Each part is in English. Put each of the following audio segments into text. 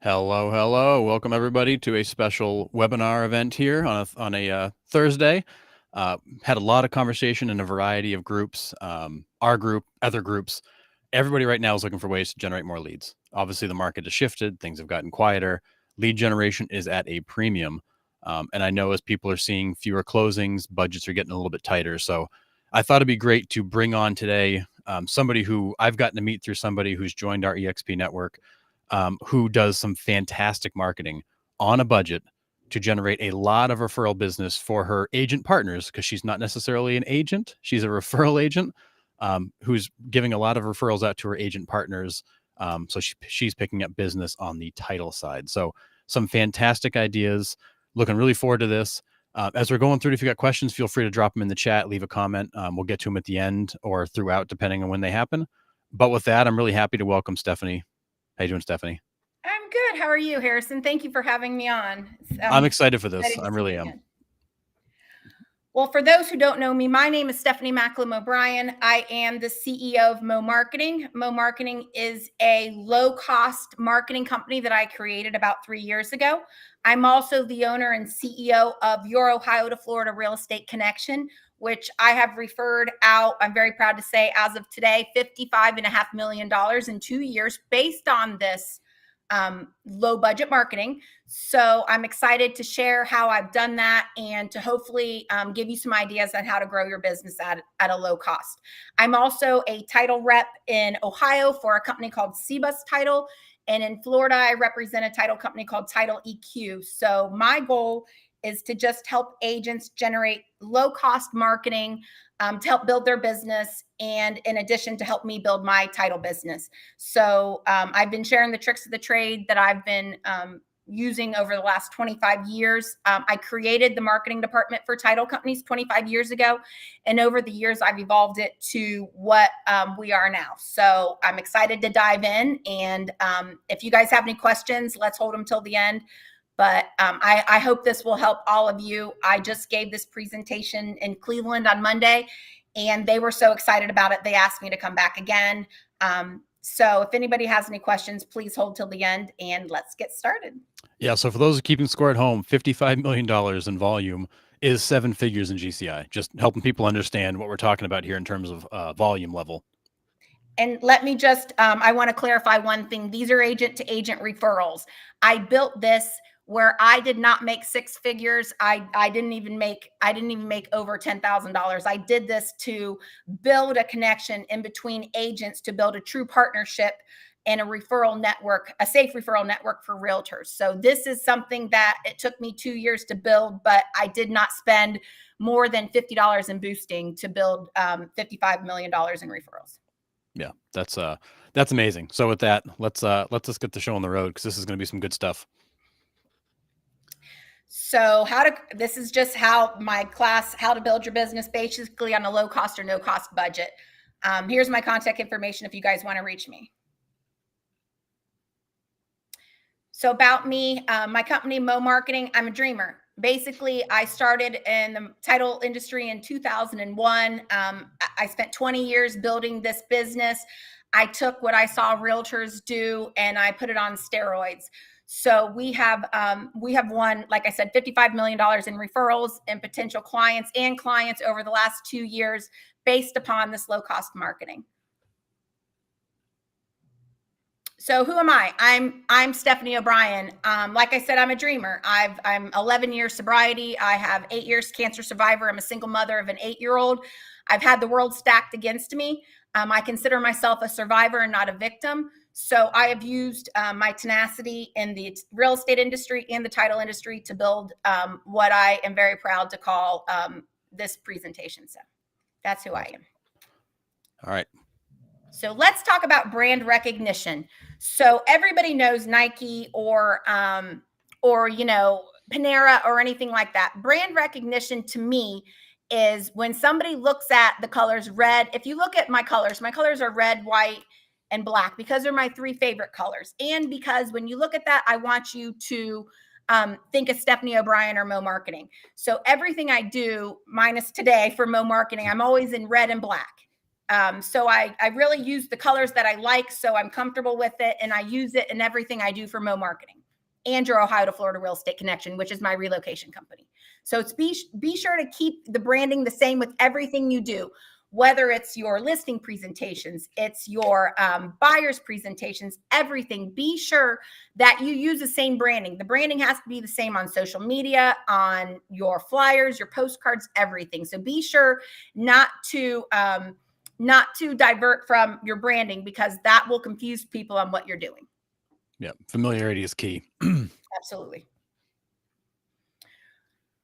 Hello, hello. Welcome everybody to a special webinar event here on a Thursday. Had a lot of conversation in a variety of groups, our group, other groups. Everybody right now is looking for ways to generate more leads. Obviously, the market has shifted. Things have gotten quieter. Lead generation is at a premium. And I know as people are seeing fewer closings, budgets are getting a little bit tighter. So I thought it'd be great to bring on today somebody who I've gotten to meet through somebody who's joined our EXP network, who does some fantastic marketing on a budget to generate a lot of referral business for her agent partners, because she's not necessarily an agent. She's a referral agent who's giving a lot of referrals out to her agent partners. So she's picking up business on the title side. So some fantastic ideas. Looking really forward to this. As we're going through, if you got questions, feel free to drop them in the chat, leave a comment. We'll get to them at the end or throughout, depending on when they happen. But with that, I'm really happy to welcome Stephanie. How you doing, Stephanie? I'm good. How are you, Harrison? Thank you for having me on. I'm excited for this. I really am. Well, for those who don't know me, my name is Stephanie Macklem O'Brien. I am the CEO of Mo Marketing. Mo Marketing is a low-cost marketing company that I created about 3 years ago. I'm also the owner and CEO of Your Ohio to Florida Real Estate Connection, which I have referred out, I'm very proud to say, as of today, $55.5 million in 2 years based on this low budget marketing. So I'm excited to share how I've done that and to hopefully give you some ideas on how to grow your business at a low cost. I'm also a title rep in Ohio for a company called CBUS Title. And in Florida, I represent a title company called Title EQ. So my goal is to just help agents generate low cost marketing to help build their business, and in addition to help me build my title business. So I've been sharing the tricks of the trade that I've been using over the last 25 years. I created the marketing department for title companies 25 years ago. And over the years, I've evolved it to what we are now. So I'm excited to dive in. And if you guys have any questions, let's hold them till the end. But I hope this will help all of you. I just gave this presentation in Cleveland on Monday, and they were so excited about it. They asked me to come back again. So if anybody has any questions, please hold till the end and let's get started. Yeah. So for those keeping score at home, $55 million in volume is 7 figures in GCI, just helping people understand what we're talking about here in terms of volume level. And let me just, I want to clarify one thing. These are agent to agent referrals. I built this where I did not make 6 figures. I didn't even make over $10,000. I did this to build a connection in between agents, to build a true partnership and a referral network, a safe referral network for realtors. So this is something that it took me 2 years to build, but I did not spend more than $50 in boosting to build $55 million in referrals. Yeah, that's amazing. So with that, let's just get the show on the road, because this is going to be some good stuff. So this is just how my class, how to build your business basically on a low cost or no cost budget. Here's my contact information if you guys want to reach me. So about me, my company, Mo Marketing, I'm a dreamer. Basically, I started in the title industry in 2001. I spent 20 years building this business. I took what I saw realtors do and I put it on steroids. So we have won, like I said, $55 million in referrals and potential clients over the last 2 years based upon this low cost marketing. So who am I? I'm Stephanie O'Brien. Like I said, I'm a dreamer. I'm 11 years sobriety. I have 8 years cancer survivor. I'm a single mother of an 8-year-old. I've had the world stacked against me. I consider myself a survivor and not a victim. So I have used my tenacity in the real estate industry and the title industry to build what I am very proud to call this presentation. So that's who I am. All right. So let's talk about brand recognition. So everybody knows Nike or Panera or anything like that. Brand recognition to me is when somebody looks at the colors red. If you look at my colors are red, white, and black because they're my 3 favorite colors. And because when you look at that, I want you to think of Stephanie O'Brien or Mo Marketing. So everything I do, minus today for Mo Marketing, I'm always in red and black. So I really use the colors that I like, so I'm comfortable with it, and I use it in everything I do for Mo Marketing and your Ohio to Florida Real Estate Connection, which is my relocation company. So it's be sure to keep the branding the same with everything you do, whether it's your listing presentations, it's your buyers presentations, everything. Be sure that you use the same branding. The branding has to be the same on social media, on your flyers, your postcards, everything. So be sure not to divert from your branding because that will confuse people on what you're doing. Yeah, familiarity is key. Absolutely.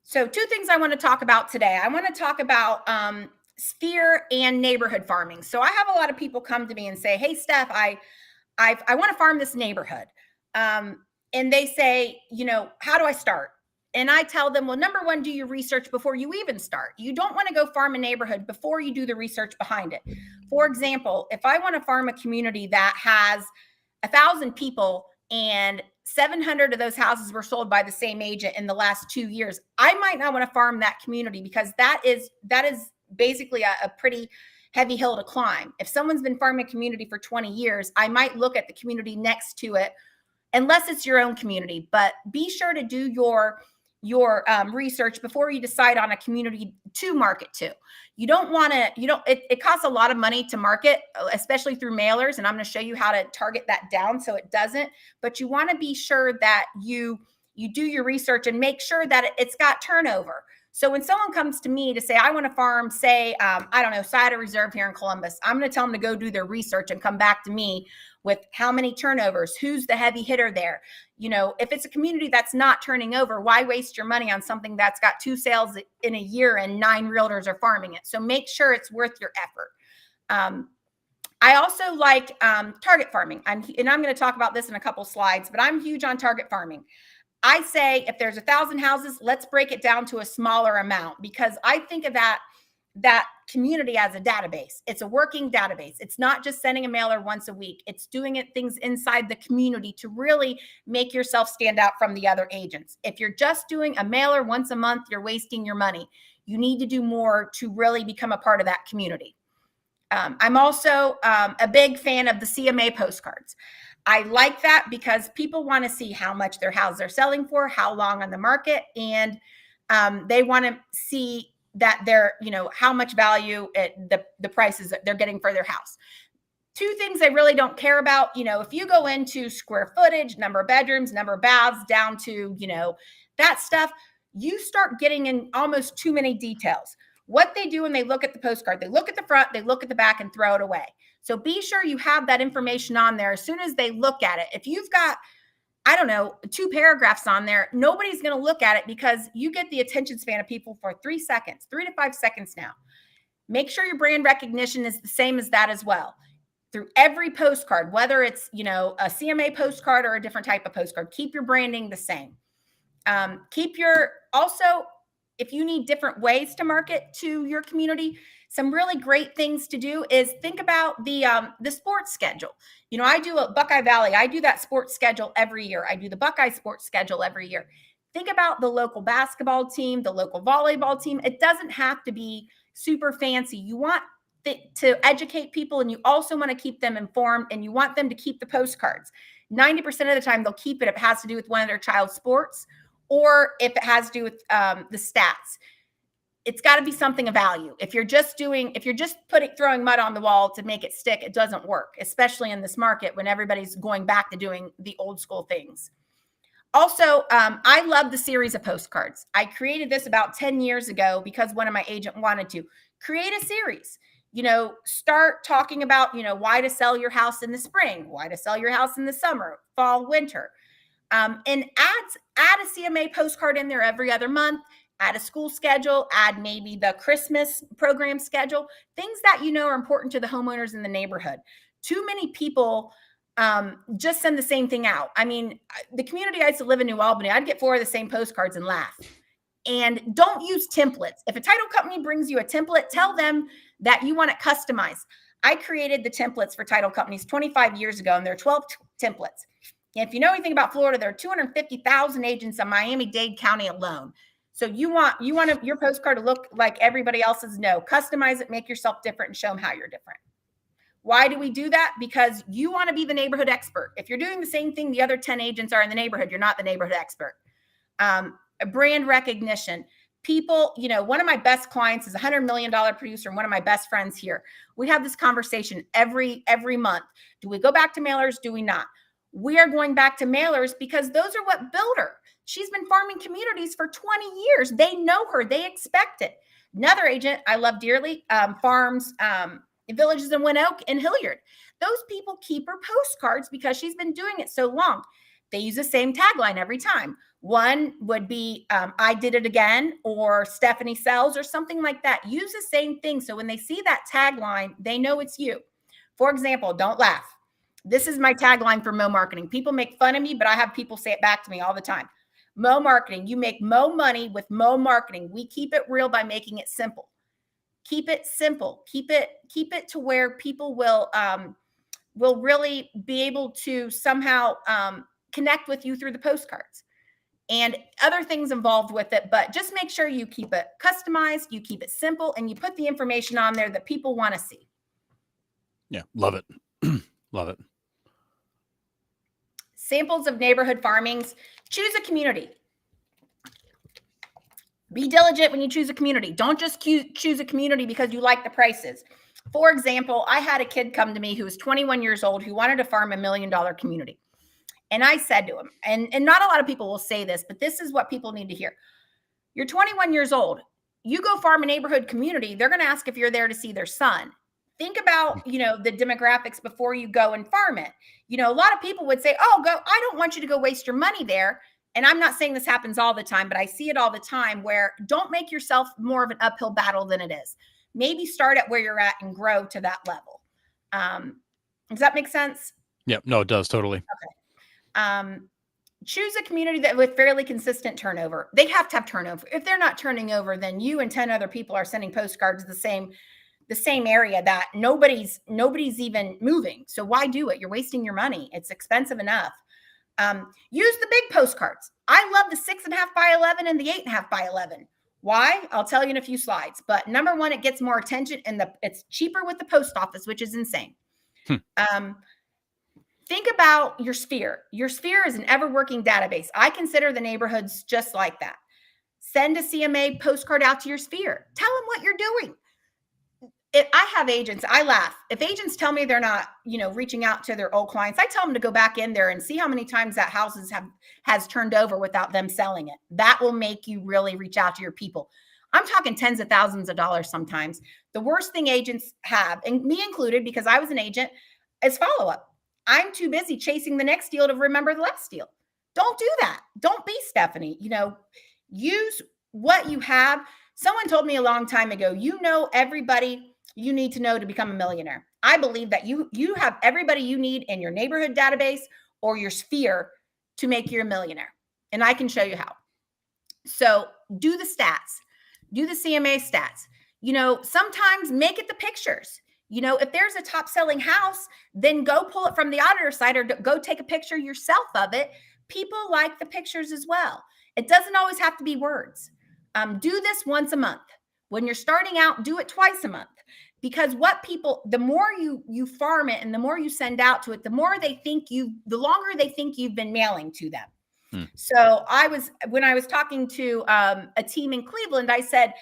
So 2 things I want to talk about today. I want to talk about sphere and neighborhood farming. So I have a lot of people come to me and say, "Hey, Steph, I want to farm this neighborhood," and they say, "How do I start?" And I tell them, well, number 1, do your research before you even start. You don't want to go farm a neighborhood before you do the research behind it. For example, if I want to farm a community that has 1,000 people and 700 of those houses were sold by the same agent in the last 2 years, I might not want to farm that community because that is basically a pretty heavy hill to climb. If someone's been farming a community for 20 years, I might look at the community next to it, unless it's your own community. But be sure to do your research before you decide on a community to market to. You don't want to, it costs a lot of money to market, especially through mailers. And I'm going to show you how to target that down so it doesn't. But you want to be sure that you do your research and make sure that it's got turnover. So when someone comes to me to say, I want to farm, say, Cider Reserve here in Columbus, I'm going to tell them to go do their research and come back to me with how many turnovers, who's the heavy hitter there. If it's a community that's not turning over, why waste your money on something that's got 2 sales in a year and 9 realtors are farming it? So make sure it's worth your effort. I also like target farming. I'm going to talk about this in a couple slides, but I'm huge on target farming. I say if there's 1,000 houses, let's break it down to a smaller amount because I think of that community as a database. It's a working database. It's not just sending a mailer once a week. It's doing things inside the community to really make yourself stand out from the other agents. If you're just doing a mailer once a month, you're wasting your money. You need to do more to really become a part of that community. I'm also a big fan of the CMA postcards. I like that because people want to see how much their houses are selling for, how long on the market, and they want to see that they're, how much value the prices that they're getting for their house. 2 things I really don't care about, if you go into square footage, number of bedrooms, number of baths, down to, that stuff, you start getting in almost too many details. What they do when they look at the postcard, they look at the front, they look at the back and throw it away. So be sure you have that information on there as soon as they look at it. If you've got, 2 paragraphs on there, nobody's going to look at it because you get the attention span of people for 3 seconds, 3 to 5 seconds now. Make sure your brand recognition is the same as that as well. Through every postcard, whether it's, a CMA postcard or a different type of postcard, keep your branding the same. If you need different ways to market to your community, some really great things to do is think about the sports schedule. I do a Buckeye Valley. I do that sports schedule every year. I do the Buckeye sports schedule every year. Think about the local basketball team, the local volleyball team. It doesn't have to be super fancy. You want to educate people, and you also want to keep them informed, and you want them to keep the postcards. 90% of the time, they'll keep it if it has to do with one of their child's sports, or if it has to do with the stats. it's got to be something of value. If you're just throwing mud on the wall to make it stick, it doesn't work, especially in this market when everybody's going back to doing the old school things. Also, I love the series of postcards. I created this about 10 years ago because one of my agents wanted to create a series. Start talking about, why to sell your house in the spring, why to sell your house in the summer, fall, winter. And add a CMA postcard in there every other month, add a school schedule, add maybe the Christmas program schedule, things that are important to the homeowners in the neighborhood. Too many people just send the same thing out. I mean, the community I used to live in, New Albany, I'd get 4 of the same postcards and laugh. And don't use templates. If a title company brings you a template, tell them that you want it customized. I created the templates for title companies 25 years ago, and there are 12 templates. And if you know anything about Florida, there are 250,000 agents in Miami-Dade County alone. So you want your postcard to look like everybody else's? No, customize it, make yourself different, and show them how you're different. Why do we do that? Because you want to be the neighborhood expert. If you're doing the same thing the other 10 agents are in the neighborhood, you're not the neighborhood expert. Brand recognition. People, one of my best clients is a $100 million producer and one of my best friends here. We have this conversation every month. Do we go back to mailers? Do we not? We are going back to mailers because those are what built her. She's been farming communities for 20 years. They know her. They expect it. Another agent I love dearly farms villages in Win Oak and Hilliard. Those people keep her postcards because she's been doing it so long. They use the same tagline every time. One would be, I did it again, or Stephanie sells, or something like that. Use the same thing. So when they see that tagline, they know it's you. For example, don't laugh. This is my tagline for Mo Marketing. People make fun of me, but I have people say it back to me all the time. Mo Marketing, you make Mo money with Mo Marketing. We keep it real by making it simple. Keep it simple. Keep it to where people will really be able to somehow connect with you through the postcards and other things involved with it. But just make sure you keep it customized, you keep it simple, and you put the information on there that people want to see. Yeah, love it. Love it. Samples of neighborhood farmings. Choose a community. Be diligent when you choose a community. Don't just choose a community because you like the prices. For example, I had a kid come to me who was 21 years old who wanted to farm $1 million community. And I said to him, and not a lot of people will say this, but this is what people need to hear. You're 21 years old. You go farm a neighborhood community, they're going to ask if you're there to see their son. Think about, the demographics before you go and farm it. A lot of people would say, I don't want you to go waste your money there. And I'm not saying this happens all the time, but I see it all the time where don't make yourself more of an uphill battle than it is. Maybe start at where you're at and grow to that level. Does that make sense? Yep. No, it does. Totally. Okay. Choose a community that with fairly consistent turnover. They have to have turnover. If they're not turning over, then you and 10 other people are sending postcards to the same area that nobody's even moving. So why do it? You're wasting your money. It's expensive enough. Use the big postcards. I love the 6.5 by 11 and the 8.5 by 11. Why? I'll tell you in a few slides. But number one, it gets more attention and it's cheaper with the post office, which is insane. Think about your sphere. Your sphere is an ever-working database. I consider the neighborhoods just like that. Send a CMA postcard out to your sphere. Tell them what you're doing. If I have agents, I laugh. If agents tell me they're not, reaching out to their old clients, I tell them to go back in there and see how many times that house has turned over without them selling it. That will make you really reach out to your people. I'm talking tens of thousands of dollars sometimes. The worst thing agents have, and me included, because I was an agent, is follow-up. I'm too busy chasing the next deal to remember the last deal. Don't do that. Don't be Stephanie. Use what you have. Someone told me a long time ago, everybody you need to know to become a millionaire. I believe that you have everybody you need in your neighborhood database or your sphere to make you a millionaire. And I can show you how. So do the stats, do the CMA stats. Sometimes make it the pictures. If there's a top selling house, then go pull it from the auditor site or go take a picture yourself of it. People like the pictures as well. It doesn't always have to be words. Do this once a month. When you're starting out, do it twice a month. Because the more you farm it and the more you send out to it, the longer they think you've been mailing to them. So when I was talking to a team in Cleveland, I said,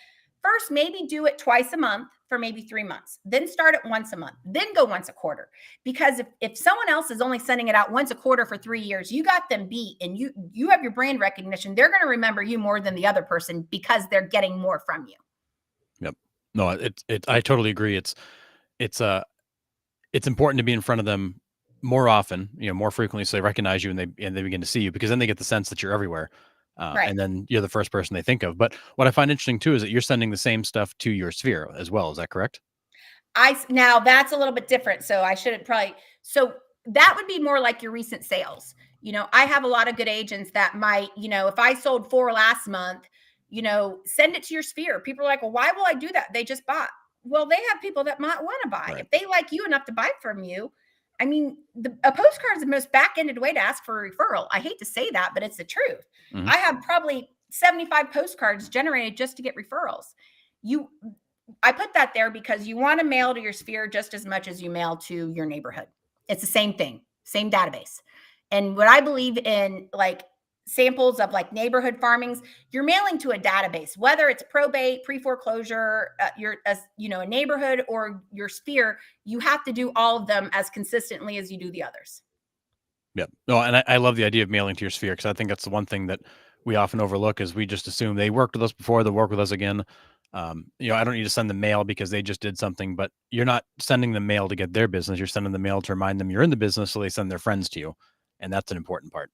First, maybe do it twice a month for maybe 3 months, then start it once a month, then go once a quarter. Because if someone else is only sending it out once a quarter for 3 years, you got them beat, and you have your brand recognition. They're going to remember you more than the other person because they're getting more from you. Yep. No, I totally agree. It's it's important to be in front of them more often, more frequently, so they recognize you and they begin to see you, because then they get the sense that you're everywhere. Right. And then you're the first person they think of. But what I find interesting too is that you're sending the same stuff to your sphere as well. Is that correct? Now that's a little bit different. So I shouldn't probably, so that would be more like your recent sales. I have a lot of good agents that might, if I sold 4 last month, send it to your sphere. People are like, well, why will I do that? They just bought. Well, they have people that might want to buy. Right. If they like you enough to buy from you, I mean, a postcard is the most back-ended way to ask for a referral. I hate to say that, but it's the truth. Mhm. I have probably 75 postcards generated just to get referrals. I put that there because you want to mail to your sphere just as much as you mail to your neighborhood. It's the same thing, same database. And what I believe in, like samples of like neighborhood farmings, you're mailing to a database, whether it's probate, pre-foreclosure, a neighborhood or your sphere. You have to do all of them as consistently as you do the others. Yep. No, and I love the idea of mailing to your sphere, because I think that's the one thing that we often overlook is we just assume they worked with us before, they'll work with us again. I don't need to send the mail because they just did something, but you're not sending the mail to get their business. You're sending the mail to remind them you're in the business, so they send their friends to you, and that's an important part.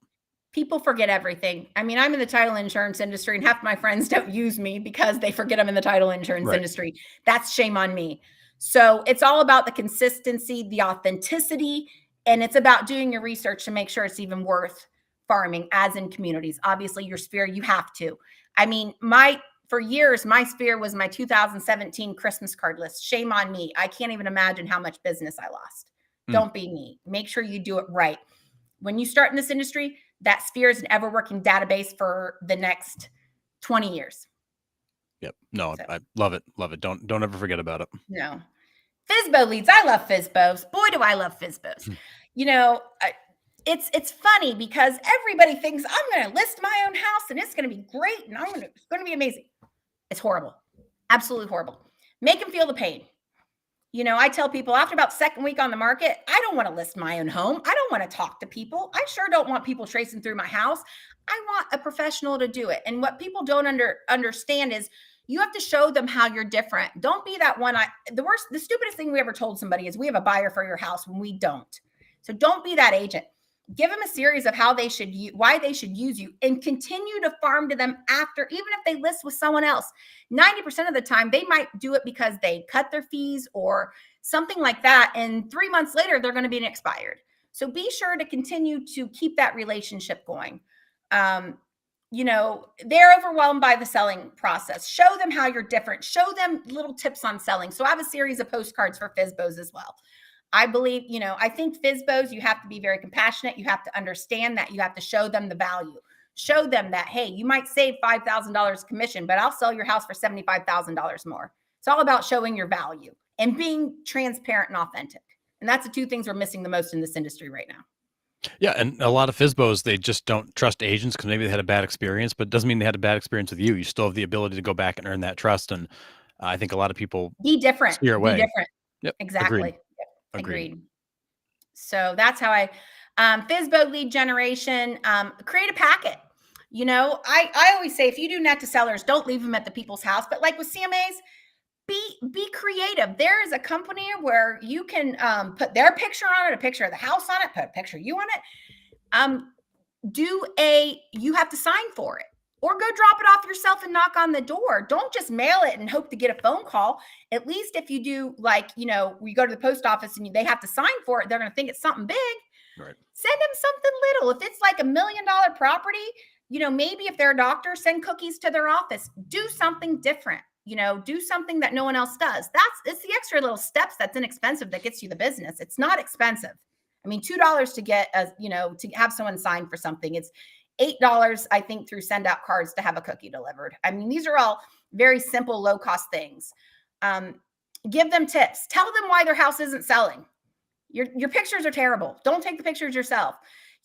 People forget everything. I mean, I'm in the title insurance industry, and half my friends don't use me because they forget I'm in the title insurance Right. industry. That's shame on me. So it's all about the consistency, the authenticity, and it's about doing your research to make sure it's even worth farming, as in communities. Obviously, your sphere, you have to. I mean, for years, my sphere was my 2017 Christmas card list. Shame on me. I can't even imagine how much business I lost. Mm. Don't be me. Make sure you do it right. When you start in this industry, that sphere is an ever working database for the next 20 years. Yep. No, So, I love it. Love it. Don't ever forget about it. no. FSBO leads. I love FSBOs. Boy, do I love FSBOs. Mm. You know, it's funny because everybody thinks I'm going to list my own house and it's going to be great and it's going to be amazing. It's horrible. Absolutely horrible. Make them feel the pain. I tell people after about second week on the market, I don't want to list my own home. I don't want to talk to people. I sure don't want people tracing through my house. I want a professional to do it. And what people don't understand is you have to show them how you're different. Don't be that one. The stupidest thing we ever told somebody is we have a buyer for your house when we don't. So don't be that agent. Give them a series of why they should use you, and continue to farm to them after, even if they list with someone else. 90% of the time, they might do it because they cut their fees or something like that. And 3 months later, they're going to be expired. So be sure to continue to keep that relationship going. They're overwhelmed by the selling process. Show them how you're different. Show them little tips on selling. So I have a series of postcards for FSBOs as well. I believe, I think FSBOs, you have to be very compassionate. You have to understand that you have to show them the value. Show them that, hey, you might save $5,000 commission, but I'll sell your house for $75,000 more. It's all about showing your value and being transparent and authentic. And that's the two things we're missing the most in this industry right now. Yeah, and a lot of FSBOs, they just don't trust agents because maybe they had a bad experience, but it doesn't mean they had a bad experience with you. You still have the ability to go back and earn that trust, and I think a lot of people Be different. steer Be away. different. Yep. Exactly. Agreed. Yep. Agreed. Agreed. So that's how FSBO lead generation, create a packet. I always say, if you do net to sellers, don't leave them at the people's house. But like with CMAs, be creative. There is a company where you can put their picture on it, a picture of the house on it, put a picture of you on it. You have to sign for it, or go drop it off yourself and knock on the door. Don't just mail it and hope to get a phone call. At least if you do, we go to the post office and they have to sign for it, they're going to think it's something big. Right. Send them something little. If it's like $1 million property, maybe if they're a doctor, send cookies to their office. Do something different. Do something that no one else does. It's the extra little steps that's inexpensive that gets you the business. It's not expensive. I mean, $2 to get to have someone sign for something. It's $8, I think, through send out cards to have a cookie delivered. I mean, these are all very simple, low cost things. Give them tips. Tell them why their house isn't selling. Your pictures are terrible. Don't take the pictures yourself.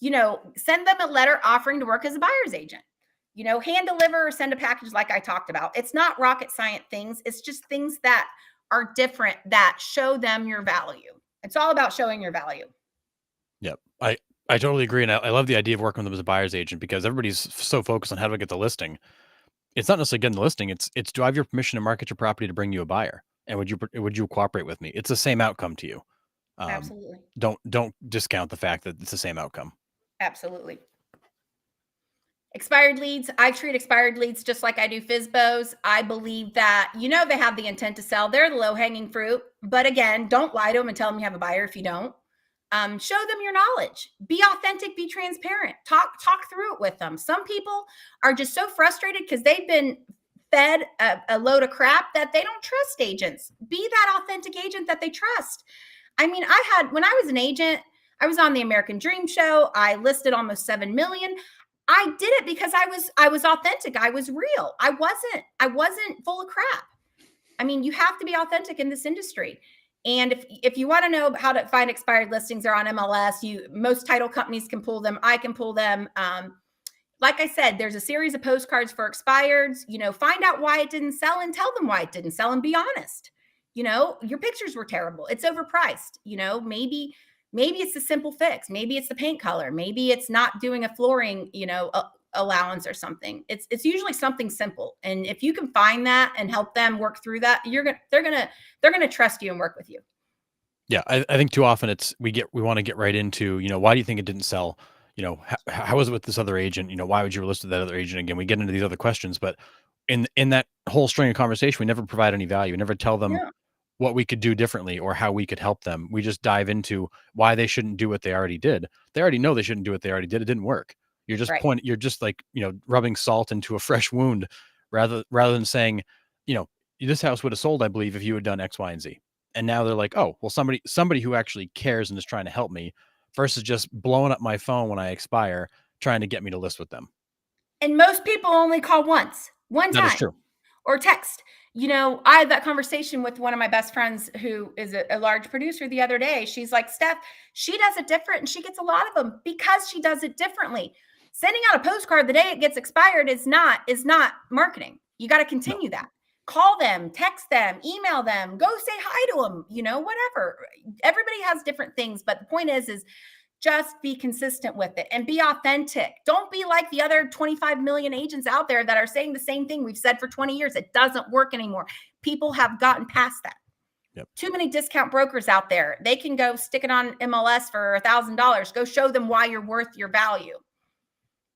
Send them a letter offering to work as a buyer's agent. hand deliver or send a package like I talked about. It's not rocket science things. It's just things that are different that show them your value. It's all about showing your value. Yep. I totally agree. And I love the idea of working with them as a buyer's agent because everybody's so focused on how do I get the listing. It's not necessarily getting the listing. It's do I have your permission to market your property to bring you a buyer? And would you cooperate with me? It's the same outcome to you. Absolutely. Don't discount the fact that it's the same outcome. Absolutely. Expired leads. I treat expired leads just like I do FSBOs. I believe that, they have the intent to sell. They're the low hanging fruit. But again, don't lie to them and tell them you have a buyer if you don't. Show them your knowledge. Be authentic. Be transparent. Talk through it with them. Some people are just so frustrated because they've been fed a load of crap that they don't trust agents. Be that authentic agent that they trust. I mean, when I was an agent, I was on the American Dream Show. I listed almost 7 million. I did it because I was authentic. I was real. I wasn't full of crap. I mean, you have to be authentic in this industry. And if you want to know how to find expired listings, they're on MLS. Most title companies can pull them. I can pull them. Like I said, there's a series of postcards for expireds. Find out why it didn't sell and tell them why it didn't sell and be honest. Your pictures were terrible. It's overpriced. Maybe it's the simple fix. Maybe it's the paint color. Maybe it's not doing a flooring, allowance or something. It's usually something simple. And if you can find that and help them work through that, they're gonna trust you and work with you. Yeah, I think too often we want to get right into, why do you think it didn't sell? How was it with this other agent? Why would you list with that other agent again? We get into these other questions, but in that whole string of conversation, we never provide any value. We never tell them Yeah. what we could do differently or how we could help them. We just dive into why they shouldn't do what they already did. They already know they shouldn't do what they already did. It didn't work. Right. You're just like, rubbing salt into a fresh wound rather than saying, you know, this house would have sold, I believe, if you had done X, Y, and Z. And now they're like, oh, well, somebody who actually cares and is trying to help me versus just blowing up my phone when I expire, trying to get me to list with them. And most people only call one That is time, true. or text. I had that conversation with one of my best friends who is a large producer the other day. She's like, Steph, she does it different and she gets a lot of them because she does it differently. Sending out a postcard the day it gets expired is not marketing. You got to No. continue that. Call them, text them, email them, go say hi to them, whatever. Everybody has different things, but the point is just be consistent with it and be authentic. Don't be like the other 25 million agents out there that are saying the same thing we've said for 20 years. It doesn't work anymore. People have gotten past that. Yep. Too many discount brokers out there. They can go stick it on MLS for $1,000. Go show them why you're worth your value.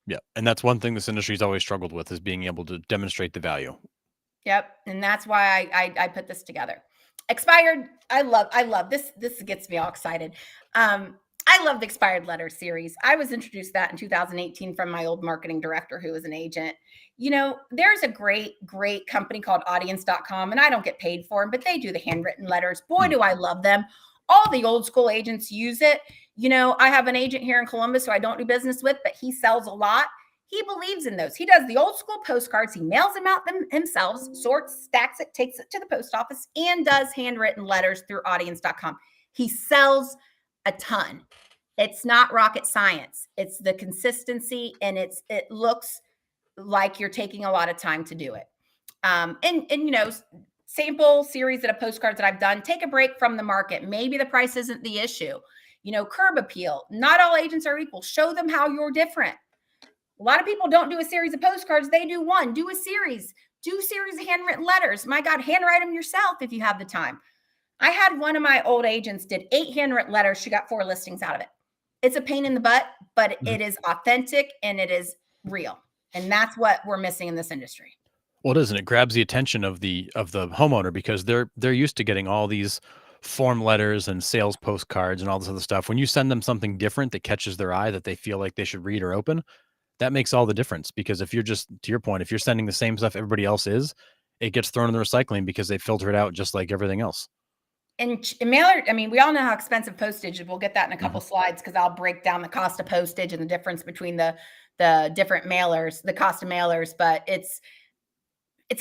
Yeah. And that's one thing this industry's always struggled with is being able to demonstrate the value. Yep. And that's why I put this together. Expired. I love this. This gets me all excited. I love the expired letter series. I was introduced that in 2018 from my old marketing director who was an agent. There's a great company called audience.com, and I don't get paid for them, but they do the handwritten letters. Boy, do I love them. All the old school agents use it. I have an agent here in Columbus who I don't do business with, but he sells a lot. He believes in those. He does the old school postcards. He mails them out himself, sorts, stacks it, takes it to the post office, and does handwritten letters through audience.com. He sells a ton. It's not rocket science. It's the consistency, and it looks like you're taking a lot of time to do it. And sample series of postcards that I've done. Take a break from the market. Maybe the price isn't the issue. Curb appeal. Not all agents are equal. Show them how you're different. A lot of people don't do a series of postcards. They do one. Do a series. Do a series of handwritten letters. My God, handwrite them yourself if you have the time. I had one of my old agents did 8 handwritten letters. She got 4 listings out of it. It's a pain in the butt, but it is authentic and it is real. And that's what we're missing in this industry. Well, it is, and it grabs the attention of the homeowner because they're used to getting all these form letters and sales postcards and all this other stuff. When you send them something different that catches their eye that they feel like they should read or open, that makes all the difference. Because if you're just, to your point, if you're sending the same stuff everybody else is, it gets thrown in the recycling because they filter it out just like everything else. And mailer, I mean, we all know how expensive postage is. We'll get that in a couple slides because I'll break down the cost of postage and the difference between the different mailers, the cost of mailers, but it's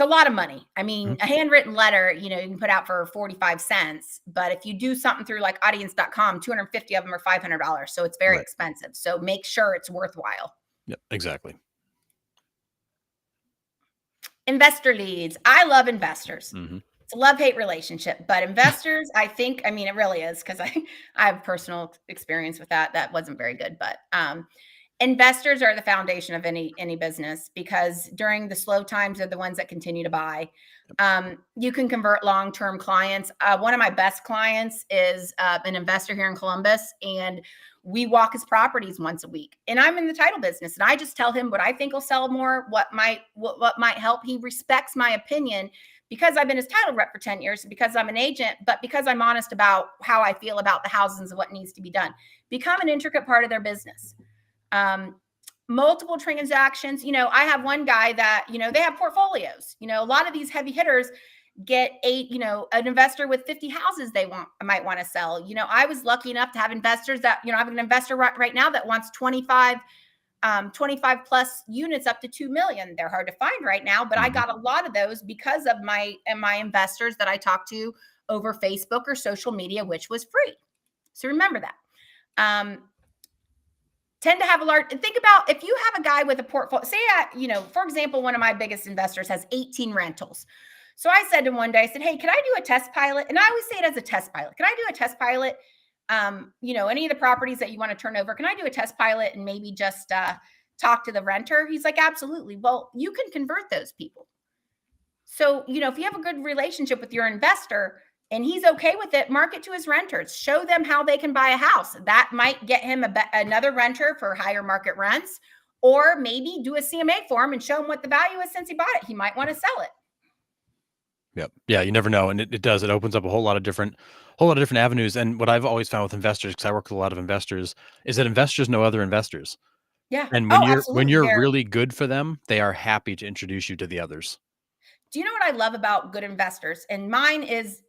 a lot of money. I mean, a handwritten letter, you can put out for 45 cents, but if you do something through like audience.com, 250 of them are $500. So it's very expensive. So make sure it's worthwhile. Yep, exactly. Investor leads. I love investors. Mm-hmm. It's a love-hate relationship, but investors, I mean, it really is, because I have personal experience with that. That wasn't very good, but investors are the foundation of any business, because during the slow times are the ones that continue to buy. You can convert long-term clients. One of my best clients is an investor here in Columbus, and we walk his properties once a week. And I'm in the title business, and I just tell him what I think will sell more, what might help. He respects my opinion because I've been his title rep for 10 years, because I'm an agent, but because I'm honest about how I feel about the houses and what needs to be done. Become an intricate part of their business. Multiple transactions. I have one guy that, they have portfolios. A lot of these heavy hitters get an investor with 50 houses might want to sell. I was lucky enough to have investors that, I have an investor right now that wants 25 plus units up to 2 million. They're hard to find right now, but I got a lot of those because of my investors that I talked to over Facebook or social media, which was free. So remember that. Tend to have a large, think about if you have a guy with a portfolio, say, for example, one of my biggest investors has 18 rentals. So I said to him one day, I said, hey, can I do a test pilot? And I always say it as a test pilot. Can I do a test pilot? Any of the properties that you want to turn over, can I do a test pilot and maybe just talk to the renter? He's like, absolutely. Well, you can convert those people. So, if you have a good relationship with your investor and he's okay with it, market to his renters, show them how they can buy a house. That might get him another renter for higher market rents, or maybe do a CMA for him and show him what the value is since he bought it. He might want to sell it. Yep. Yeah, you never know. And it does. It opens up a whole lot of different avenues. And what I've always found with investors, because I work with a lot of investors, is that investors know other investors. Yeah. And Oh, when absolutely. you're really good for them, they are happy to introduce you to the others. Do you know what I love about good investors? And mine is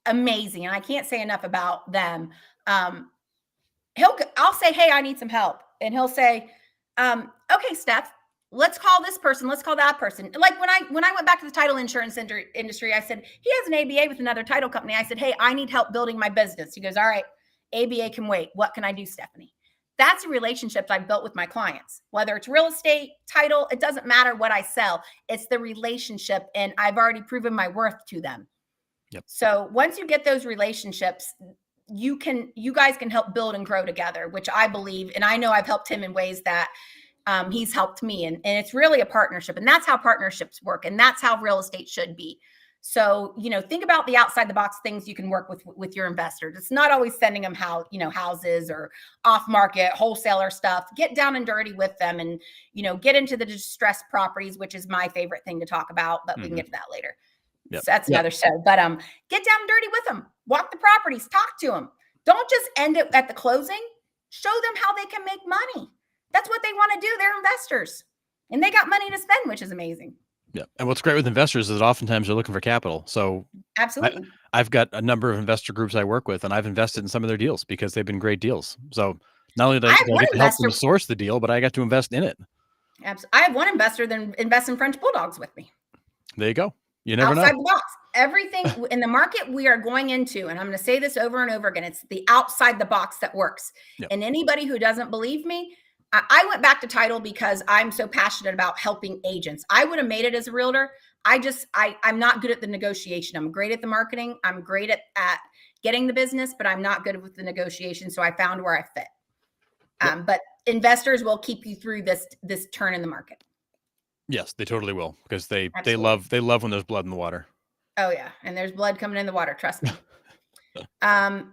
amazing, and I can't say enough about them. I'll say, hey, I need some help. And he'll say, okay, Steph, let's call this person. Let's call that person. Like when I went back to the title insurance industry, I said, he has an ABA with another title company. I said, hey, I need help building my business. He goes, all right, ABA can wait. What can I do, Stephanie? That's a relationship I've built with my clients, whether it's real estate, title, it doesn't matter what I sell. It's the relationship. And I've already proven my worth to them. Yep. So once you get those relationships, you guys can help build and grow together, which I believe, and I know I've helped him in ways that he's helped me. And it's really a partnership, and that's how partnerships work. And that's how real estate should be. So, think about the outside the box things you can work with your investors. It's not always sending them houses or off market wholesaler stuff. Get down and dirty with them, and, get into the distressed properties, which is my favorite thing to talk about, but we can get to that later. Yep. So that's another show, but get down and dirty with them, walk the properties, talk to them. Don't just end it at the closing. Show them how they can make money. That's what they want to do. They're investors, and they got money to spend, which is amazing. Yeah. And what's great with investors is that oftentimes they're looking for capital. So absolutely, I've got a number of investor groups I work with, and I've invested in some of their deals because they've been great deals. So not only do I get to help them source the deal, but I got to invest in it. I have one investor that invests in French bulldogs with me. There you go. You never know. Outside the box. Everything in the market we are going into, and I'm going to say this over and over again, it's the outside the box that works. Yep. And anybody who doesn't believe me, I went back to title because I'm so passionate about helping agents. I would have made it as a realtor. I'm not good at the negotiation. I'm great at the marketing. I'm great at getting the business, but I'm not good with the negotiation. So I found where I fit. Yep. But investors will keep you through this turn in the market. Yes, they totally will, because they love when there's blood in the water. Oh yeah, and there's blood coming in the water. Trust me. And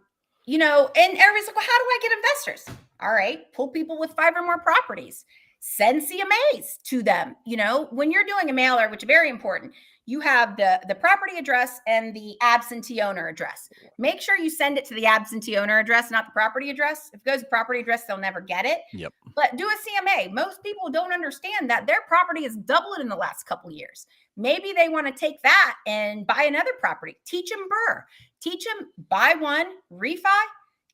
everybody's like, well, how do I get investors? All right, pull people with 5 or more properties. Send CMAs to them. When you're doing a mailer, which is very important, you have the property address and the absentee owner address. Make sure you send it to the absentee owner address, not the property address. If it goes to property address, they'll never get it. Yep. But do a CMA. Most people don't understand that their property has doubled in the last couple of years. Maybe they want to take that and buy another property. Teach them BRRRR. Teach them buy one, refi,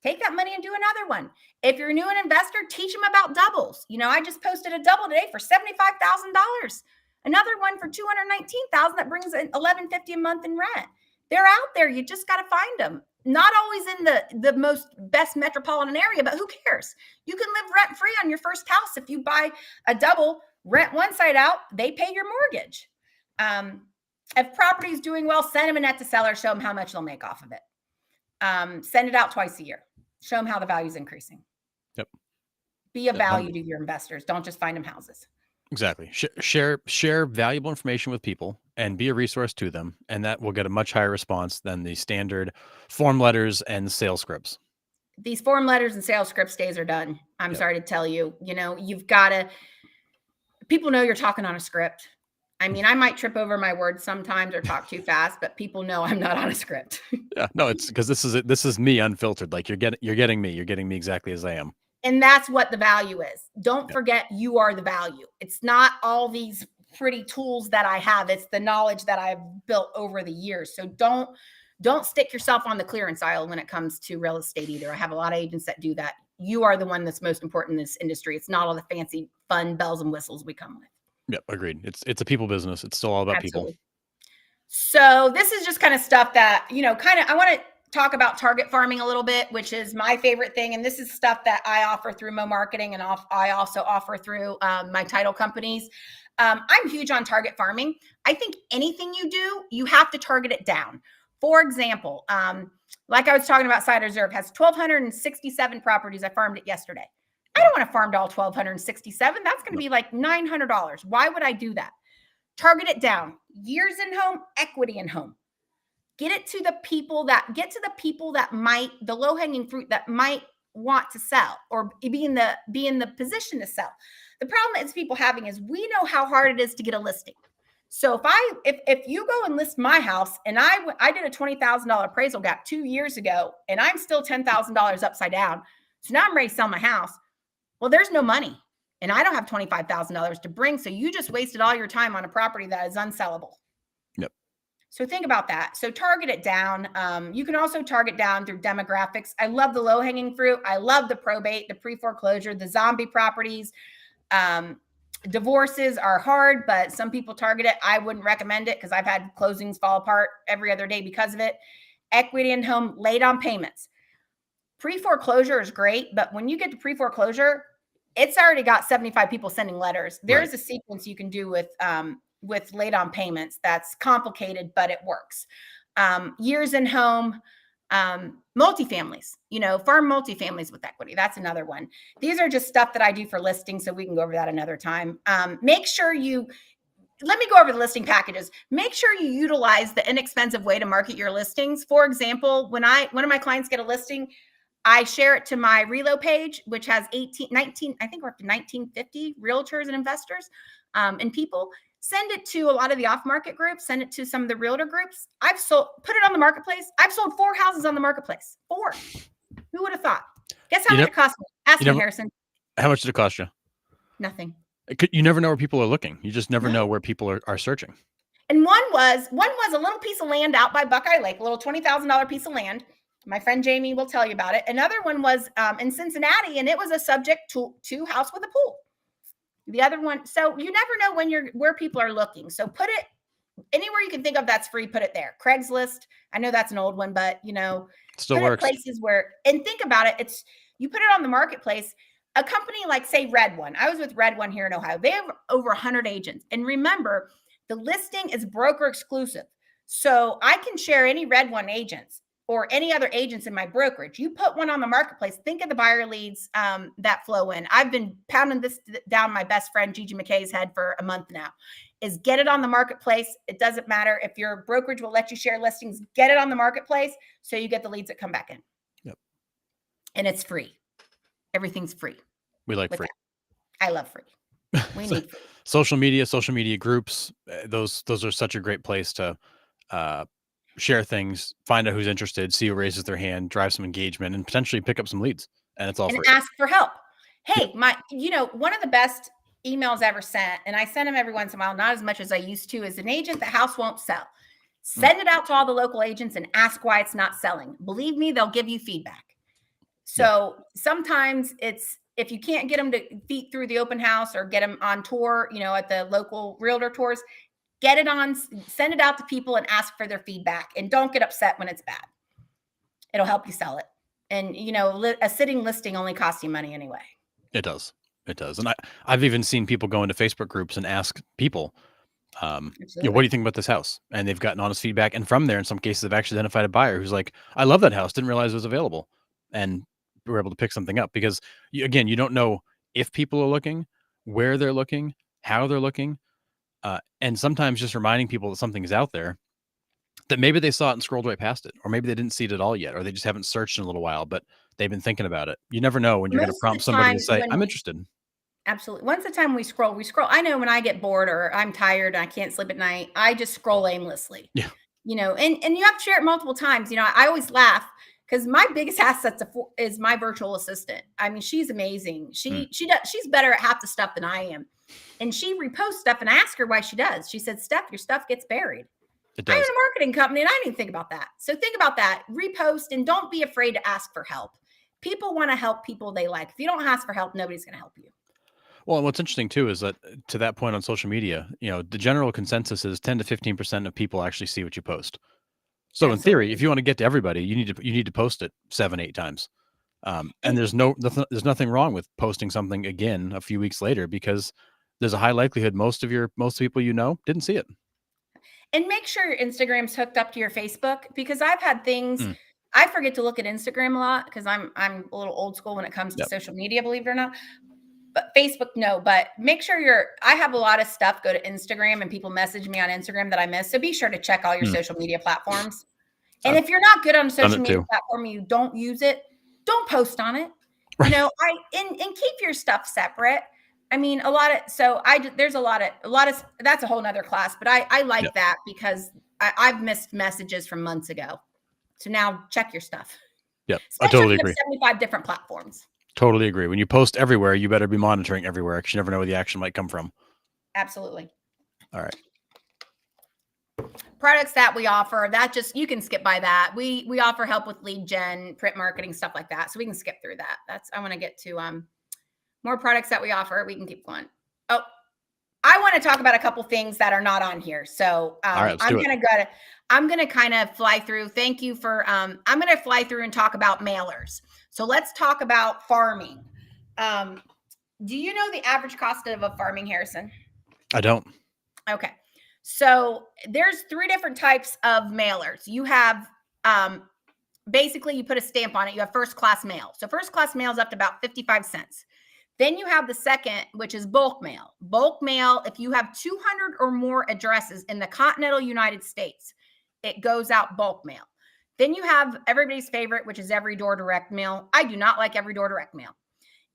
take that money and do another one. If you're new an investor, teach them about doubles. I just posted a double today for $75,000. Another one for $219,000 that brings in $1,150 a month in rent. They're out there. You just got to find them. Not always in the most best metropolitan area, but who cares? You can live rent free on your first house if you buy a double, rent one side out, they pay your mortgage. If property is doing well, send them a net to seller, show them how much they'll make off of it. Send it out twice a year. Show them how the value is increasing. Yep. Be a value to your investors. Don't just find them houses. Exactly. Share valuable information with people and be a resource to them, and that will get a much higher response than the standard form letters and sales scripts. These form letters and sales scripts days are done. I'm sorry to tell you. You've got to. People know you're talking on a script. I mean, I might trip over my words sometimes or talk too fast, but people know I'm not on a script. Yeah, no, it's because this is me unfiltered. Like you're getting me exactly as I am. And that's what the value is. Don't forget you are the value. It's not all these pretty tools that I have. It's the knowledge that I've built over the years. So don't stick yourself on the clearance aisle when it comes to real estate either. I have a lot of agents that do that. You are the one that's most important in this industry. It's not all the fancy, fun bells and whistles we come with. Yep, agreed. It's a people business. It's still all about Absolutely. people. So this is just kind of stuff that, I want to talk about target farming a little bit, which is my favorite thing. And this is stuff that I offer through Mo Marketing, and I also offer through my title companies. I'm huge on target farming. I think anything you do, you have to target it down. For example, like I was talking about, Side Reserve has 1,267 properties. I farmed it yesterday. I don't want to farm to all 1,267. That's going to be like $900. Why would I do that? Target it down. Years in home, equity in home. Get it to the people that might, the low-hanging fruit that might want to sell or be in the position to sell. The problem that people having is we know how hard it is to get a listing. So if you go and list my house, and I did a $20,000 appraisal gap 2 years ago, and I'm still $10,000 upside down. So now I'm ready to sell my house. Well, there's no money, and I don't have $25,000 to bring. So you just wasted all your time on a property that is unsellable. Yep. So think about that. So target it down. You can also target down through demographics. I love the low-hanging fruit. I love the probate, the pre-foreclosure, the zombie properties. Divorces are hard, but some people target it. I wouldn't recommend it because I've had closings fall apart every other day because of it. Equity in home, late on payments. Pre-foreclosure is great, but when you get to pre-foreclosure, it's already got 75 people sending letters. There's a sequence you can do with late on payments that's complicated, but it works. Years in home, multifamilies, farm multifamilies with equity. That's another one. These are just stuff that I do for listings, so we can go over that another time. Let me go over the listing packages. Make sure you utilize the inexpensive way to market your listings. For example, when one of my clients get a listing, I share it to my Relo page, which has 19, I think we're up to 1950 realtors and investors and people. Send it to a lot of the off-market groups. Send it to some of the realtor groups. Put it on the marketplace. I've sold 4 houses on the marketplace. 4. Who would have thought? Guess how much it cost me? Ask me, Harrison. How much did it cost you? Nothing. You never know where people are looking. You just never know where people are searching. And one was a little piece of land out by Buckeye Lake, a little $20,000 piece of land. My friend Jamie will tell you about it. Another one was in Cincinnati, and it was a subject to house with a pool. The other one, so you never know where people are looking. So put it anywhere you can think of that's free, put it there. Craigslist, I know that's an old one, but still works. Places and think about it, you put it on the marketplace. A company like, say, Red One. I was with Red One here in Ohio. They have over 100 agents. And remember, the listing is broker exclusive. So I can share any Red One agents or any other agents in my brokerage. You put one on the marketplace, think of the buyer leads that flow in. I've been pounding this down my best friend Gigi McKay's head for a month now, is get it on the marketplace. It doesn't matter if your brokerage will let you share listings, get it on the marketplace so you get the leads that come back in. Yep. And it's free. Everything's free. We like free. I love free. We need free. Social media groups, those are such a great place to share things, find out who's interested, see who raises their hand, drive some engagement, and potentially pick up some leads. And it's all free. Ask for help. Hey, one of the best emails ever sent, and I send them every once in a while, not as much as I used to, is an agent, the house won't sell. Send it out to all the local agents and ask why it's not selling. Believe me, they'll give you feedback. So sometimes if you can't get them to feet through the open house or get them on tour, at the local realtor tours, send it out to people and ask for their feedback, and don't get upset when it's bad. It'll help you sell it. And, a sitting listing only costs you money anyway. It does. And I've even seen people go into Facebook groups and ask people What do you think about this house? And they've gotten honest feedback. And from there, in some cases, they've actually identified a buyer who's like, I love that house. Didn't realize it was available. And we're able to pick something up because, again, you don't know if people are looking, where they're looking, how they're looking. And sometimes just reminding people that something is out there, that maybe they saw it and scrolled right past it, or maybe they didn't see it at all yet, or they just haven't searched in a little while, but they've been thinking about it. You never know when you're going to Most of prompt the somebody to time say, when I'm interested. absolutely. Once the time we scroll, we scroll. I know when I get bored or I'm tired and I can't sleep at night, I just scroll aimlessly. Yeah. And you have to share it multiple times. I always laugh because my biggest asset is my virtual assistant. I mean, she's amazing. She's better at half the stuff than I am. And she reposts stuff and I ask her why she does. She said, Steph, your stuff gets buried. It I own does. a marketing company and I didn't think about that. So think about that. Repost and don't be afraid to ask for help. People want to help people they like. If you don't ask for help, nobody's going to help you. Well, and what's interesting too is that to that point on social media, the general consensus is 10 to 15% of people actually see what you post. So in theory, if Absolutely. you want to get to everybody, you need to post it 7, 8 times. And there's nothing wrong with posting something again a few weeks later because there's a high likelihood most people didn't see it. And make sure your Instagram's hooked up to your Facebook because I've had things. Mm. I forget to look at Instagram a lot because I'm a little old school when it comes to Yep. social media, believe it or not. But Facebook, no. But make sure I have a lot of stuff go to Instagram and people message me on Instagram that I miss. So be sure to check all your Mm. social media platforms. And I've if you're not good on a done social it media too. platform and you don't use it, don't post on it. Right. And keep your stuff separate. I mean, there's a lot of that's a whole nother class, but I like Yep. that because I've missed messages from months ago. So now check your stuff, Yep. I especially if totally you have agree. 75 different platforms. Totally agree. When you post everywhere, you better be monitoring everywhere because you never know where the action might come from. Absolutely. All right. Products that we offer, you can skip by that. We offer help with lead gen, print marketing, stuff like that. So we can skip through that. I want to get to more products that we offer. We can keep going. Oh, I want to talk about a couple things that are not on here. So All right, let's do it. I'm gonna kind of fly through. Thank you for I'm gonna fly through and talk about mailers. So let's talk about farming. Do you know the average cost of a farming, Harrison? I don't. Okay. So there's 3 different types of mailers. You have basically you put a stamp on it. You have first class mail. So first class mail is up to about 55 cents. Then you have the second, which is bulk mail. Bulk mail, if you have 200 or more addresses in the continental United States, it goes out bulk mail. Then you have everybody's favorite, which is every door direct mail. I do not like every door direct mail.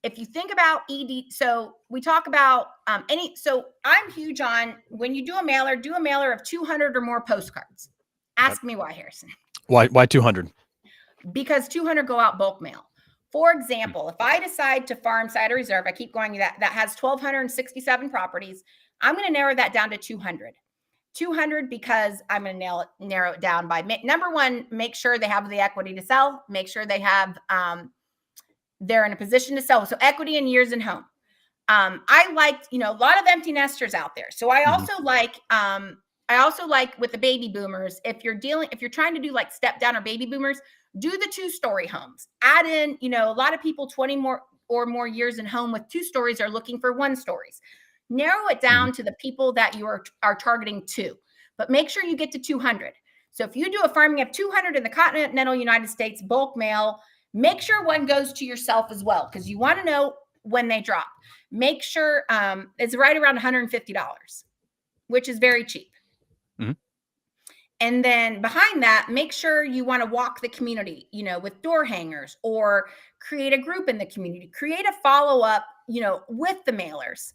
If you think about so we talk about so I'm huge on when you do a mailer of 200 or more postcards. Ask me why, Harrison. Why 200? Because 200 go out bulk mail. For example, if I decide to farm side or reserve, I keep going that has 1,267 properties. I'm going to narrow that down to 200. 200 because I'm going to narrow it down by number one, make sure they have the equity to sell, make sure they have they're in a position to sell. So equity in years and home. I like, a lot of empty nesters out there. So I also like with the baby boomers, if you're trying to do like step down or baby boomers, do the 2-story homes. Add in, a lot of people 20 more years in home with 2 stories are looking for 1 stories. Narrow it down to the people that you are targeting to, but make sure you get to 200. So if you do a farming of 200 in the continental United States bulk mail, make sure one goes to yourself as well, because you want to know when they drop. Make sure it's right around $150, which is very cheap. Mm-hmm. And then behind that, make sure you want to walk the community, with door hangers or create a group in the community, create a follow-up, with the mailers.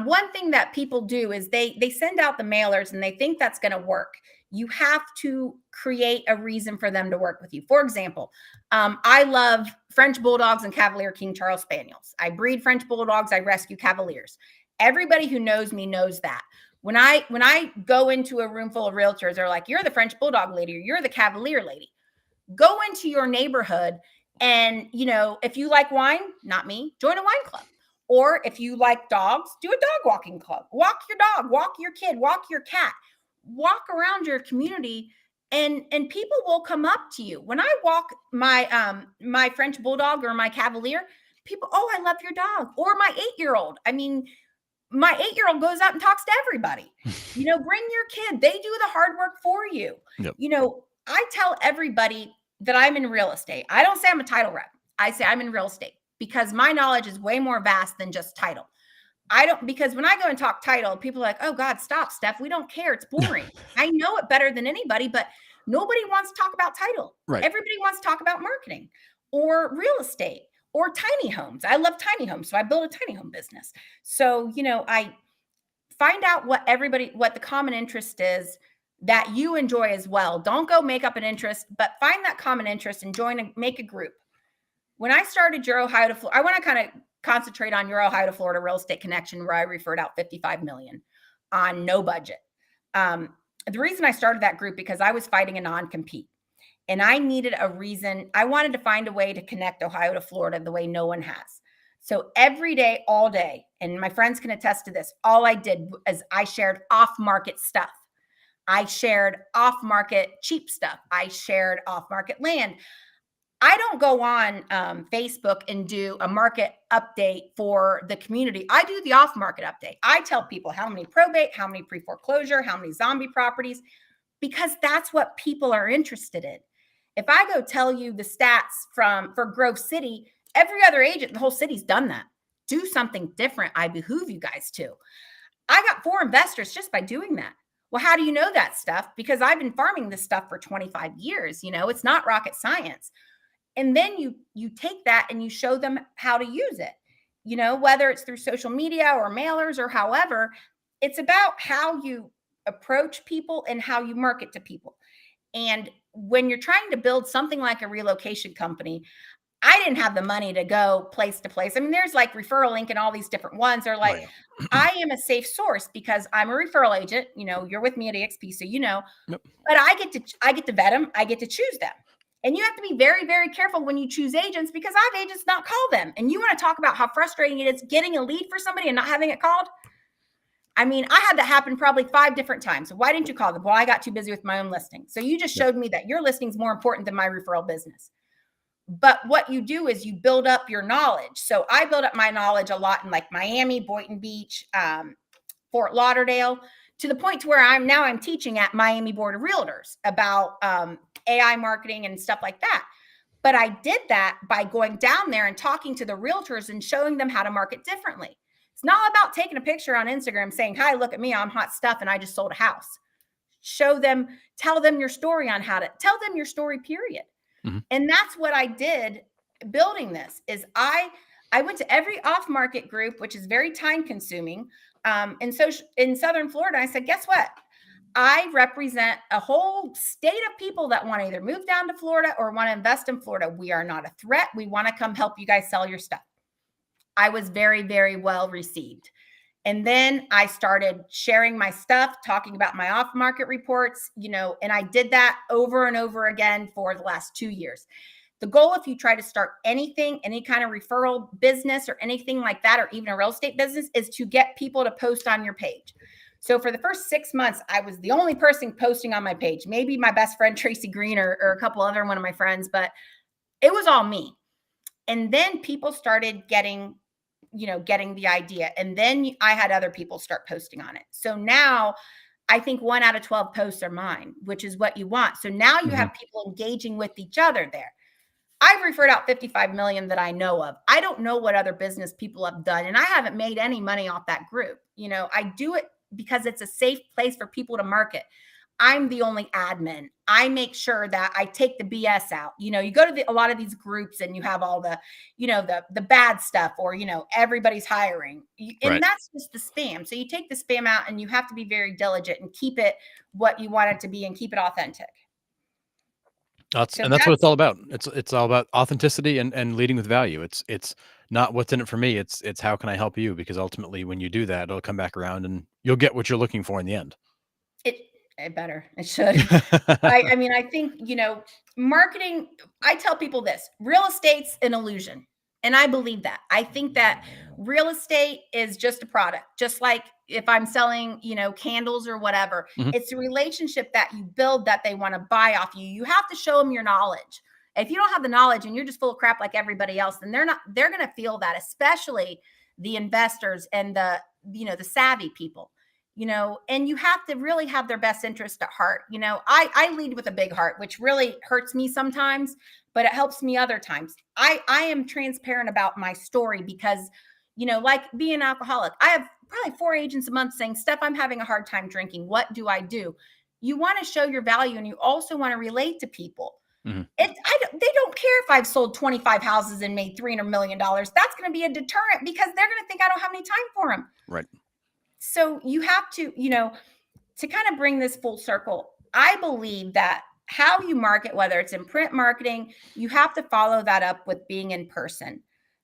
One thing that people do is they send out the mailers and they think that's going to work. You have to create a reason for them to work with you. For example, I love French Bulldogs and Cavalier King Charles Spaniels. I breed French Bulldogs. I rescue Cavaliers. Everybody who knows me knows that. When I go into a room full of realtors, they're like, you're the French Bulldog lady or you're the Cavalier lady. Go into your neighborhood and, if you like wine, not me, join a wine club. Or if you like dogs, do a dog walking club. Walk your dog, walk your kid, walk your cat. Walk around your community and people will come up to you. When I walk my French Bulldog or my Cavalier, people, oh, I love your dog. Or my 8-year-old. I mean, my 8-year-old goes out and talks to everybody. Bring your kid. They do the hard work for you. Yep. I tell everybody that I'm in real estate. I don't say I'm a title rep. I say I'm in real estate because my knowledge is way more vast than just title. Because when I go and talk title, people are like, oh God, stop, Steph. We don't care. It's boring. I know it better than anybody, but nobody wants to talk about title. Right. Everybody wants to talk about marketing or real estate or tiny homes. I love tiny homes. So I built a tiny home business. So, I find out what the common interest is that you enjoy as well. Don't go make up an interest, but find that common interest and make a group. When I started Your Ohio to Florida, I want to kind of concentrate on Your Ohio to Florida Real Estate Connection, where I referred out 55 million on no budget. The reason I started that group because I was fighting a non-compete and I needed a reason. I wanted to find a way to connect Ohio to Florida the way no one has. So every day, all day, and my friends can attest to this, all I did is I shared off-market stuff. I shared off-market cheap stuff. I shared off-market land. I don't go on Facebook and do a market update for the community. I do the off-market update. I tell people how many probate, how many pre-foreclosure, how many zombie properties, because that's what people are interested in. If I go tell you the stats for Grove City, every other agent in the whole city's done that. Do something different. I behoove you guys to. I got 4 investors just by doing that. Well, how do you know that stuff? Because I've been farming this stuff for 25 years. It's not rocket science. And then you take that and you show them how to use it, whether it's through social media or mailers or however. It's about how you approach people and how you market to people. And when you're trying to build something like a relocation company, I didn't have the money to go place to place. I mean, there's like Referral Link and all these different ones are like, I am a safe source because I'm a referral agent. You're with me at EXP, so Yep. But I get to vet them. I get to choose them. And you have to be very, very careful when you choose agents because I have agents not call them. And you want to talk about how frustrating it is getting a lead for somebody and not having it called? I mean, I had that happen probably 5 different times. Why didn't you call them? Well, I got too busy with my own listing. So you just showed me that your listing is more important than my referral business. But what you do is you build up your knowledge. So I built up my knowledge a lot in like Miami, Boynton Beach, Fort Lauderdale, to the point to where I'm teaching at Miami Board of Realtors about AI marketing and stuff like that. But I did that by going down there and talking to the realtors and showing them how to market differently. It's not about taking a picture on Instagram saying, hi, look at me, I'm hot stuff and I just sold a house. Show them, tell them your story on how to tell them your story, period. Mm-hmm. And that's what I did building this is I went to every off-market group, which is very time consuming. And so in Southern Florida, I said, guess what? I represent a whole state of people that want to either move down to Florida or want to invest in Florida. We are not a threat. We want to come help you guys sell your stuff. I was very, very well received. And then I started sharing my stuff, talking about my off-market reports, and I did that over and over again for the last 2 years. The goal, if you try to start anything, any kind of referral business or anything like that, or even a real estate business, is to get people to post on your page. So for the first 6 months, I was the only person posting on my page, maybe my best friend, Tracy Green, or a couple other one of my friends, but it was all me. And then people started getting the idea. And then I had other people start posting on it. So now I think 1 out of 12 posts are mine, which is what you want. So now you have people engaging with each other there. I've referred out 55 million that I know of. I don't know what other business people have done. And I haven't made any money off that group. I do it because it's a safe place for people to market. I'm the only admin. I make sure that I take the BS out. You go to a lot of these groups and you have all the, the bad stuff or, everybody's hiring. And that's just the spam. So you take the spam out and you have to be very diligent and keep it what you want it to be and keep it authentic. That's what it's all about. It's all about authenticity and leading with value. It's not what's in it for me. It's how can I help you? Because ultimately when you do that, it'll come back around and you'll get what you're looking for in the end. It better. It should. I mean, I think, marketing, I tell people this, real estate's an illusion. And I believe that. I think that real estate is just a product, just like if I'm selling, candles or whatever. It's a relationship that you build that they want to buy off you. You have to show them your knowledge. If you don't have the knowledge and you're just full of crap like everybody else, then they're going to feel that, especially the investors and the savvy people, and you have to really have their best interest at heart. I lead with a big heart, which really hurts me sometimes, but it helps me other times. I am transparent about my story because, like being an alcoholic, I have probably 4 agents a month saying, Steph, I'm having a hard time drinking. What do I do? You want to show your value, and you also want to relate to people. Mm-hmm. They don't care if I've sold 25 houses and made $300 million. That's going to be a deterrent because they're going to think I don't have any time for them. Right. So you have to, to kind of bring this full circle, I believe that how you market, whether it's in print marketing, you have to follow that up with being in person.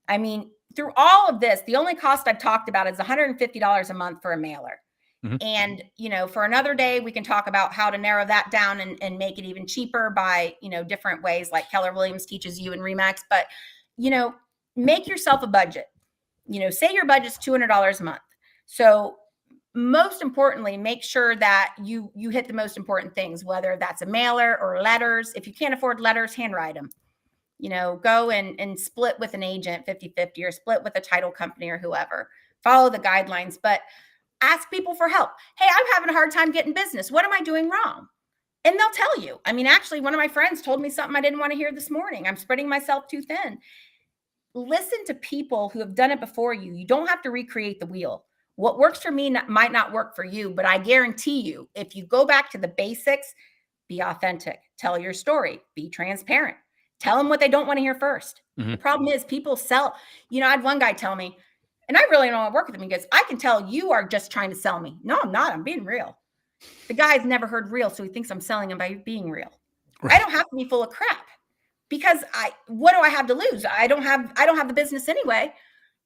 I mean, through all of this, the only cost I've talked about is $150 a month for a mailer. Mm-hmm. And, for another day, we can talk about how to narrow that down and make it even cheaper by, different ways like Keller Williams teaches you in Remax. But, make yourself a budget. Say your budget's $200 a month. So most importantly, make sure that you hit the most important things, whether that's a mailer or letters. If you can't afford letters, handwrite them. Go and split with an agent 50-50 or split with a title company or whoever. Follow the guidelines, but ask people for help. Hey, I'm having a hard time getting business. What am I doing wrong? And they'll tell you. I mean, actually, one of my friends told me something I didn't want to hear this morning. I'm spreading myself too thin. Listen to people who have done it before you. You don't have to recreate the wheel. What works for me might not work for you, but I guarantee you, if you go back to the basics, be authentic, tell your story, be transparent, tell them what they don't want to hear first. Mm-hmm. The problem is people sell. I had one guy tell me, and I really don't want to work with him. He goes, I can tell you are just trying to sell me. No, I'm not. I'm being real. The guy's never heard real, so he thinks I'm selling him by being real. Right. I don't have to be full of crap because what do I have to lose? I don't have the business anyway.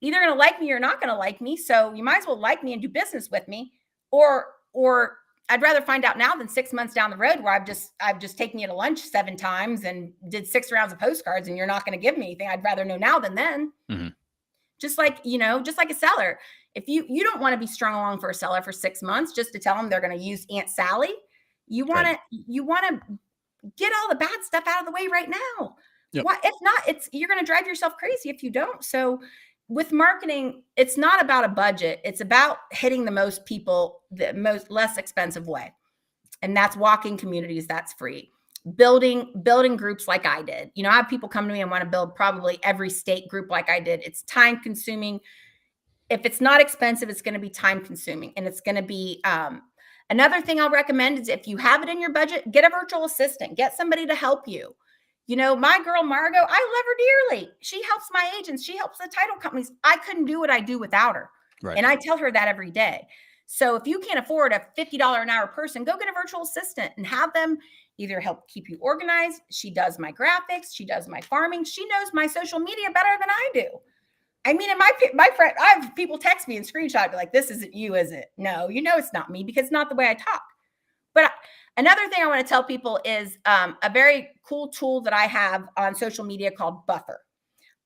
Either going to like me or not going to like me. So you might as well like me and do business with me, or I'd rather find out now than 6 months down the road where I've just taken you to lunch 7 times and did 6 rounds of postcards and you're not going to give me anything. I'd rather know now than then. Mm-hmm. Just like a seller. If you don't want to be strung along for a seller for 6 months just to tell them they're going to use Aunt Sally, you want to get all the bad stuff out of the way right now. Yep. Why? If not, you're going to drive yourself crazy if you don't. So with marketing, it's not about a budget. It's about hitting the most people, the most less expensive way. And that's walking communities. That's free. Building groups like I did. I have people come to me and want to build probably every state group like I did. It's time consuming. If it's not expensive, it's going to be time consuming. And it's going to be, another thing I'll recommend is if you have it in your budget, get a virtual assistant, get somebody to help you. My girl, Margot, I love her dearly. She helps my agents. She helps the title companies. I couldn't do what I do without her. Right. And I tell her that every day. So if you can't afford a $50 an hour person, go get a virtual assistant and have them either help keep you organized. She does my graphics. She does my farming. She knows my social media better than I do. I mean, and my friend, I have people text me and screenshot me like, this isn't you, is it? No, it's not me because it's not the way I talk. But another thing I want to tell people is a very cool tool that I have on social media called Buffer.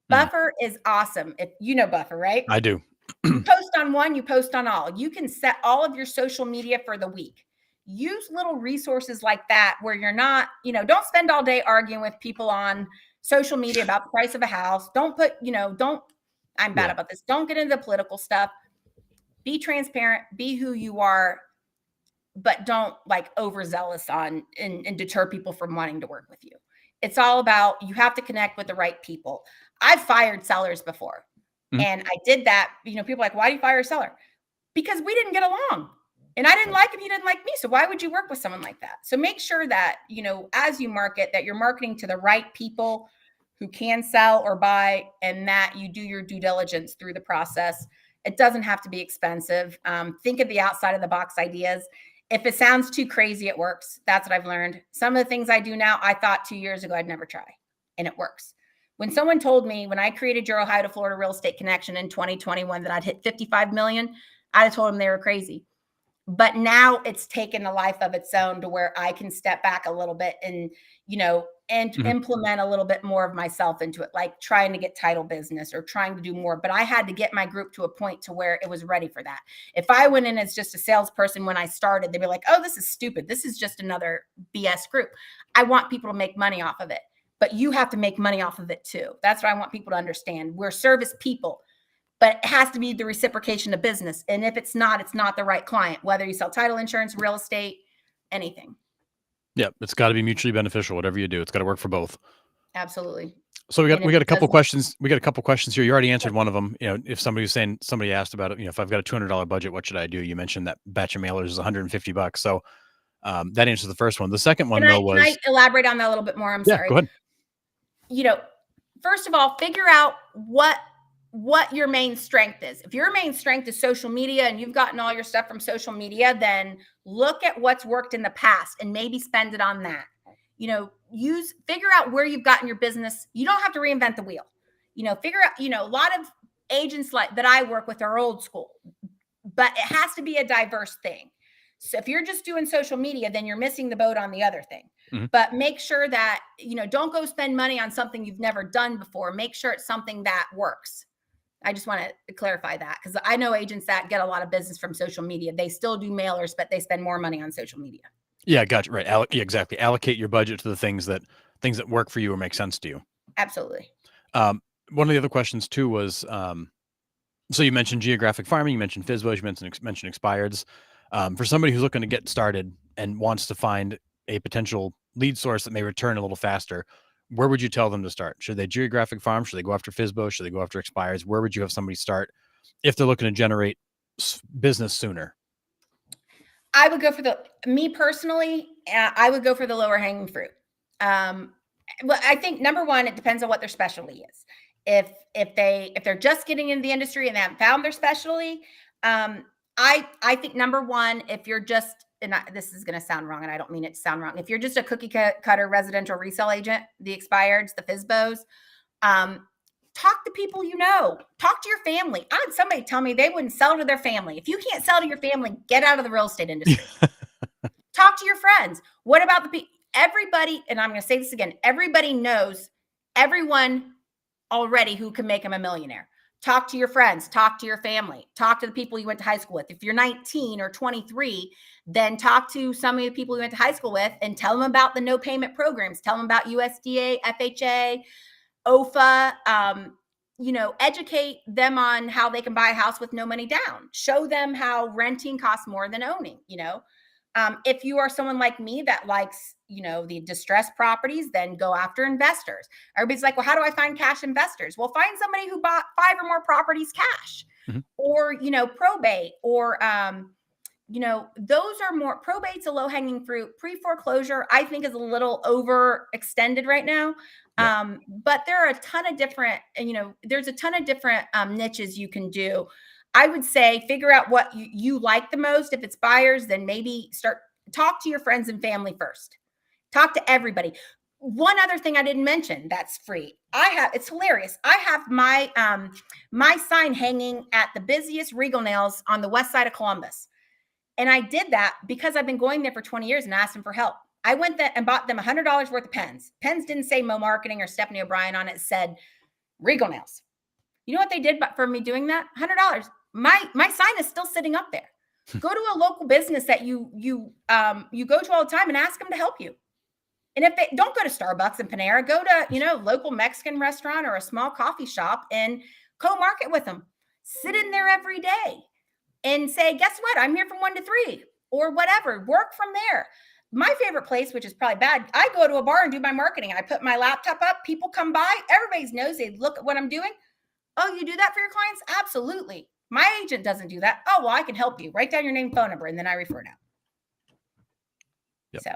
Buffer is awesome. If you know Buffer, right? I do. You post on one, you post on all. You can set all of your social media for the week. Use little resources like that where you're not, don't spend all day arguing with people on social media about the price of a house. Don't put, I'm bad about this. Don't get into the political stuff. Be transparent, be who you are, but don't overzealous on and deter people from wanting to work with you. It's all about, you have to connect with the right people. I've fired sellers before. Mm-hmm. And I did that. People are like, why do you fire a seller? Because we didn't get along. And I didn't like him. He didn't like me. So why would you work with someone like that? So make sure that, as you market, that you're marketing to the right people who can sell or buy, and that you do your due diligence through the process. It doesn't have to be expensive. Think of the outside of the box ideas. If it sounds too crazy, it works. That's what I've learned. Some of the things I do now, I thought 2 years ago I'd never try, and it works. When someone told me, when I created your Ohio to Florida Real Estate Connection in 2021, that I'd hit 55 million, I'd have told them they were crazy. But now it's taken a life of its own to where I can step back a little bit and, implement a little bit more of myself into it, like trying to get title business or trying to do more. But I had to get my group to a point to where it was ready for that. If I went in as just a salesperson when I started, they'd be like, oh, this is stupid. This is just another BS group. I want people to make money off of it, but you have to make money off of it too. That's what I want people to understand. We're service people. but it has to be the reciprocation of business. And if it's not the right client, whether you sell title insurance, real estate, anything. Yeah, it's got to be mutually beneficial. Whatever you do, it's got to work for both. Absolutely. So we And if got a it couple doesn't, questions. We got a couple questions here. You already answered one of them. You know, if somebody asked about it, you know, if I've got a $200 budget, what should I do? You mentioned that batch of mailers is $150. So that answers the first one. The second one though can I was, elaborate on that a little bit more? I'm yeah, sorry. go ahead. You know, first of all, figure out what your main strength is. If your main strength is social media and you've gotten all your stuff from social media, then look at what's worked in the past and maybe spend it on that. You know, figure out where you've gotten your business. You don't have to reinvent the wheel. You know, figure out, you know, a lot of agents like that I work with are old school, but it has to be a diverse thing. So if you're just doing social media, then you're missing the boat on the other thing. Mhm. But make sure that, you know, don't go spend money on something you've never done before. Make sure it's something that works. I just want to clarify that because I know agents that get a lot of business from social media. They still do mailers, but they spend more money on social media. Yeah, gotcha. Right. Yeah, exactly. Allocate your budget to the things that work for you or make sense to you. Absolutely. One of the other questions too was, so you mentioned geographic farming, you mentioned FSBOs, you mentioned expireds. For somebody who's looking to get started and wants to find a potential lead source that may return a little faster, where would you tell them to start? Should they geographic farm? Should they go after FSBO? Should they go after expireds? Where would you have somebody start if they're looking to generate business sooner? I would go for me personally, I would go for the lower hanging fruit. Well, I think number one, it depends on what their specialty is. If they're just getting into the industry and they haven't found their specialty, I think number one, if you're just, this is going to sound wrong, and I don't mean it to sound wrong. If you're just a cookie cutter residential resale agent, the expireds, the FSBOs, talk to people you know. Talk to your family. I had somebody tell me they wouldn't sell to their family. If you can't sell to your family, get out of the real estate industry. Talk to your friends. What about the people? Everybody, and I'm going to say this again, everybody knows everyone already who can make them a millionaire. Talk to your friends, talk to your family, talk to the people you went to high school with. If you're 19 or 23, then talk to some of the people you went to high school with and tell them about the no payment programs. Tell them about USDA, FHA, OFA, you know, educate them on how they can buy a house with no money down. Show them how renting costs more than owning, you know. If you are someone like me that likes, you know, the distressed properties, then go after investors. Everybody's like, well, how do I find cash investors? Well, find somebody who bought 5 or more properties cash, or, you know, probate, or, you know, those are more, probate's a low hanging fruit. Pre-foreclosure, I think, is a little overextended right now. But there are a ton of different, you know, there's a ton of different niches you can do. I would say figure out what you like the most. If it's buyers, then maybe talk to your friends and family first. Talk to everybody. One other thing I didn't mention that's free. It's hilarious. I have my my sign hanging at the busiest Regal Nails on the west side of Columbus. And I did that because I've been going there for 20 years and asked them for help. I went there and bought them $100 worth of pens. Pens didn't say Mo Marketing or Stephanie O'Brien on it. It said Regal Nails. You know what they did for me doing that? $100. My sign is still sitting up there. Go to a local business that you go to all the time and ask them to help you. And if they don't, go to Starbucks and Panera, go to, you know, local Mexican restaurant or a small coffee shop and co-market with them. Sit in there every day and say, guess what? I'm here from 1 to 3 or whatever. Work from there. My favorite place, which is probably bad, I go to a bar and do my marketing. I put my laptop up. People come by. Everybody's nosy. Look at what I'm doing. Oh, you do that for your clients? Absolutely. My agent doesn't do that. Oh, well, I can help you. Write down your name, phone number, and then I refer it out. So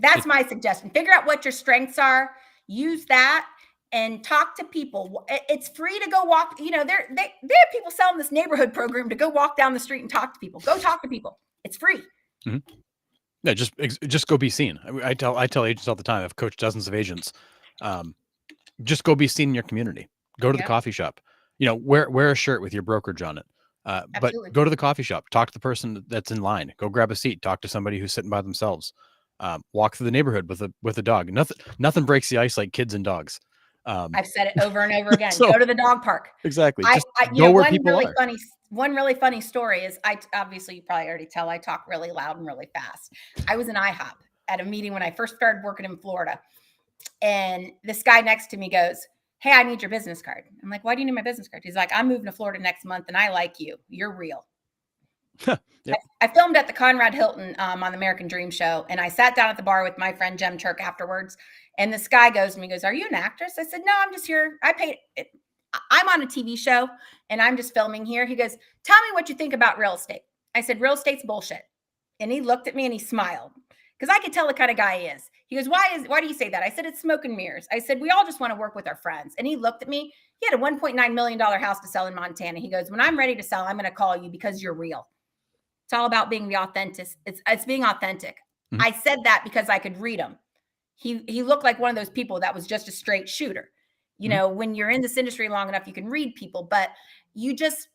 that's my suggestion. Figure out what your strengths are. Use that and talk to people. It's free to go walk. You know, they have people selling this neighborhood program to go walk down the street and talk to people. Go talk to people. It's free. Yeah, just go be seen. I tell agents all the time. I've coached dozens of agents. Just go be seen in your community. Go to the coffee shop. You know, wear a shirt with your brokerage on it. But go to the coffee shop. Talk to the person that's in line. Go grab a seat. Talk to somebody who's sitting by themselves. Walk through the neighborhood with a dog. Nothing breaks the ice like kids and dogs. I've said it over and over again. Go to the dog park. Exactly. Just go where people are. One really funny story is obviously you probably already tell I talk really loud and really fast. I was in IHOP at a meeting when I first started working in Florida. And this guy next to me goes, hey, I need your business card. I'm like, why do you need my business card? He's like, I'm moving to Florida next month and I like you. You're real. Yep. I filmed at the Conrad Hilton on the American Dream Show, and I sat down at the bar with my friend Jem Turk afterwards. And this guy goes to me, goes, "Are you an actress?" I said, "No, I'm just here. I paid. I'm on a TV show, and I'm just filming here." He goes, "Tell me what you think about real estate." I said, "Real estate's bullshit." And he looked at me and he smiled because I could tell the kind of guy he is. He goes, why do you say that?" I said, "It's smoke and mirrors." I said, "We all just want to work with our friends." And he looked at me. He had a $1.9 million house to sell in Montana. He goes, "When I'm ready to sell, I'm going to call you because you're real." It's all about being the authentic. It's being authentic. Mhm. I said that because I could read him. He looked like one of those people that was just a straight shooter. You know, when you're in this industry long enough, you can read people, but you just,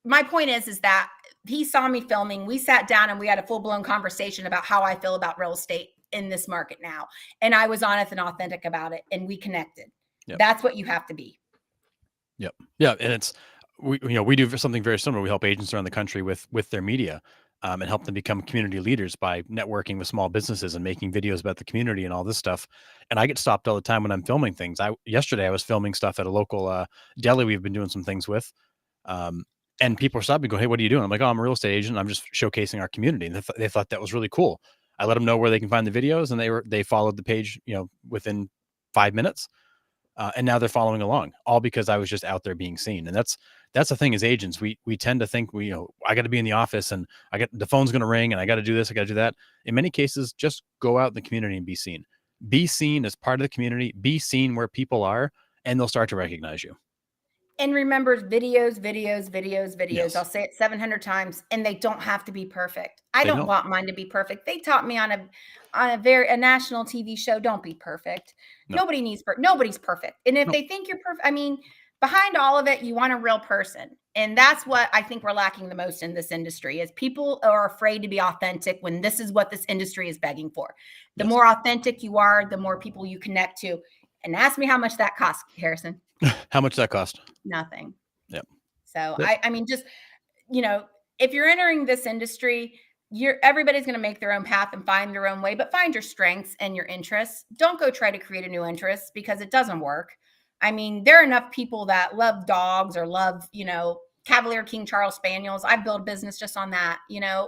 my point is that he saw me filming. We sat down and we had a full blown conversation about how I feel about real estate in this market now. And I was honest and authentic about it, and we connected. Yep. That's what you have to be. Yep. Yeah. And it's, we do something very similar. We help agents around the country with their media, and help them become community leaders by networking with small businesses and making videos about the community and all this stuff. And I get stopped all the time when I'm filming things. Yesterday I was filming stuff at a local deli we've been doing some things with. And people are stopping and go, "Hey, what are you doing?" I'm like, "Oh, I'm a real estate agent. I'm just showcasing our community." And they thought that was really cool. I let them know where they can find the videos, and they followed the page, within 5 minutes. And now they're following along, all because I was just out there being seen. And that's the thing as agents. We tend to think I got to be in the office and the phone's going to ring and I got to do this, I got to do that. In many cases, just go out in the community and be seen. Be seen as part of the community. Be seen where people are, and they'll start to recognize you. And remember, videos. Yes. I'll say it 700 times, and they don't have to be perfect. I They don't don't. want mine to be perfect. They taught me on a national TV show, don't be perfect. No. Nobody's perfect. And if No. they think you're perfect, I mean, behind all of it, you want a real person. And that's what I think we're lacking the most in this industry is people are afraid to be authentic when this is what this industry is begging for. The Yes. more authentic you are, the more people you connect to. And ask me how much that costs, Harrison. How much that cost? Nothing. Yep. So Yep. I mean, just, if you're entering this industry, everybody's going to make their own path and find their own way, but find your strengths and your interests. Don't go try to create a new interest because it doesn't work. I mean, there are enough people that love dogs or love, Cavalier King Charles Spaniels. I built a business just on that,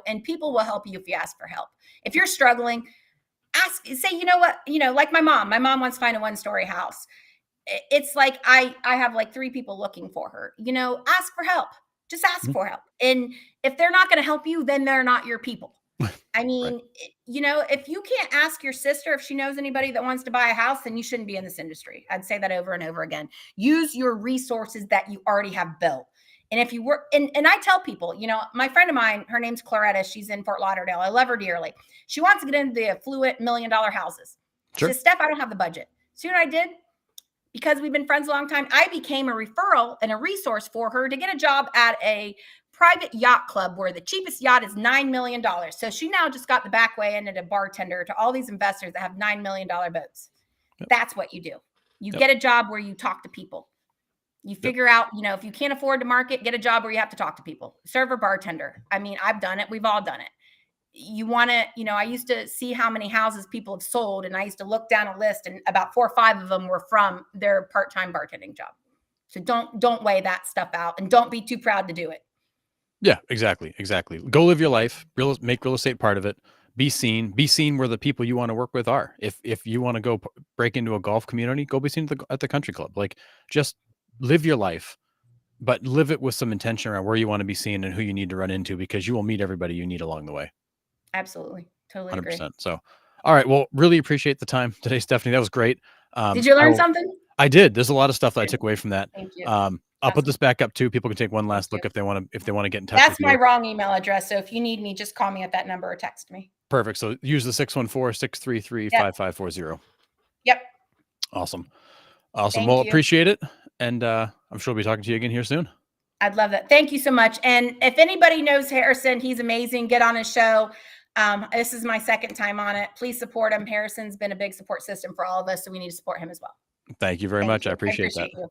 and people will help you if you ask for help. If you're struggling, say, you know what, like my mom wants to find a 1-story house. It's like I have like 3 people looking for her. Ask for help. Just ask for help. And if they're not going to help you, then they're not your people. I mean, Right. if you can't ask your sister if she knows anybody that wants to buy a house, then you shouldn't be in this industry. I'd say that over and over again. Use your resources that you already have built. And if you work, and I tell people, my friend of mine, her name's Claretta. She's in Fort Lauderdale. I love her dearly. She wants to get into the affluent $1 million houses. She Sure. says, "Steph, I don't have the budget." So you know what I did? Because we've been friends a long time, I became a referral and a resource for her to get a job at a private yacht club where the cheapest yacht is $9 million. So she now just got the back way in at a bartender to all these investors that have $9 million boats. Yep. That's what you do. You Yep. get a job where you talk to people. You figure out, if you can't afford to market, get a job where you have to talk to people. Server, bartender. I mean, I've done it. We've all done it. You want to, I used to see how many houses people have sold, and I used to look down a list, and about 4 or 5 of them were from their part-time bartending job. So don't weigh that stuff out, and don't be too proud to do it. Yeah, exactly. Go live your life, make real estate part of it. Be seen where the people you want to work with are. If you want to go break into a golf community, go be seen at the country club. Like, just live your life, but live it with some intention around where you want to be seen and who you need to run into, because you will meet everybody you need along the way. Absolutely. Totally agree. 100%. So, all right. Well, really appreciate the time today, Stephanie. That was great. Did you learn something? I did. There's a lot of stuff that I took away from that. Thank you. I'll put this back up too. People can take one last look if they want to get in touch That's with you. my wrong email address. So if you need me, just call me at that number or text me. Perfect. So use the 614-633-5540. Yep. Awesome. Thank Well, you. appreciate it. And I'm sure we'll be talking to you again here soon. I'd love that. Thank you so much. And if anybody knows Harrison, he's amazing. Get on his show. This is my 2nd time on it. Please support him. Harrison's been a big support system for all of us, so we need to support him as well. Thank you very much. I appreciate that. You.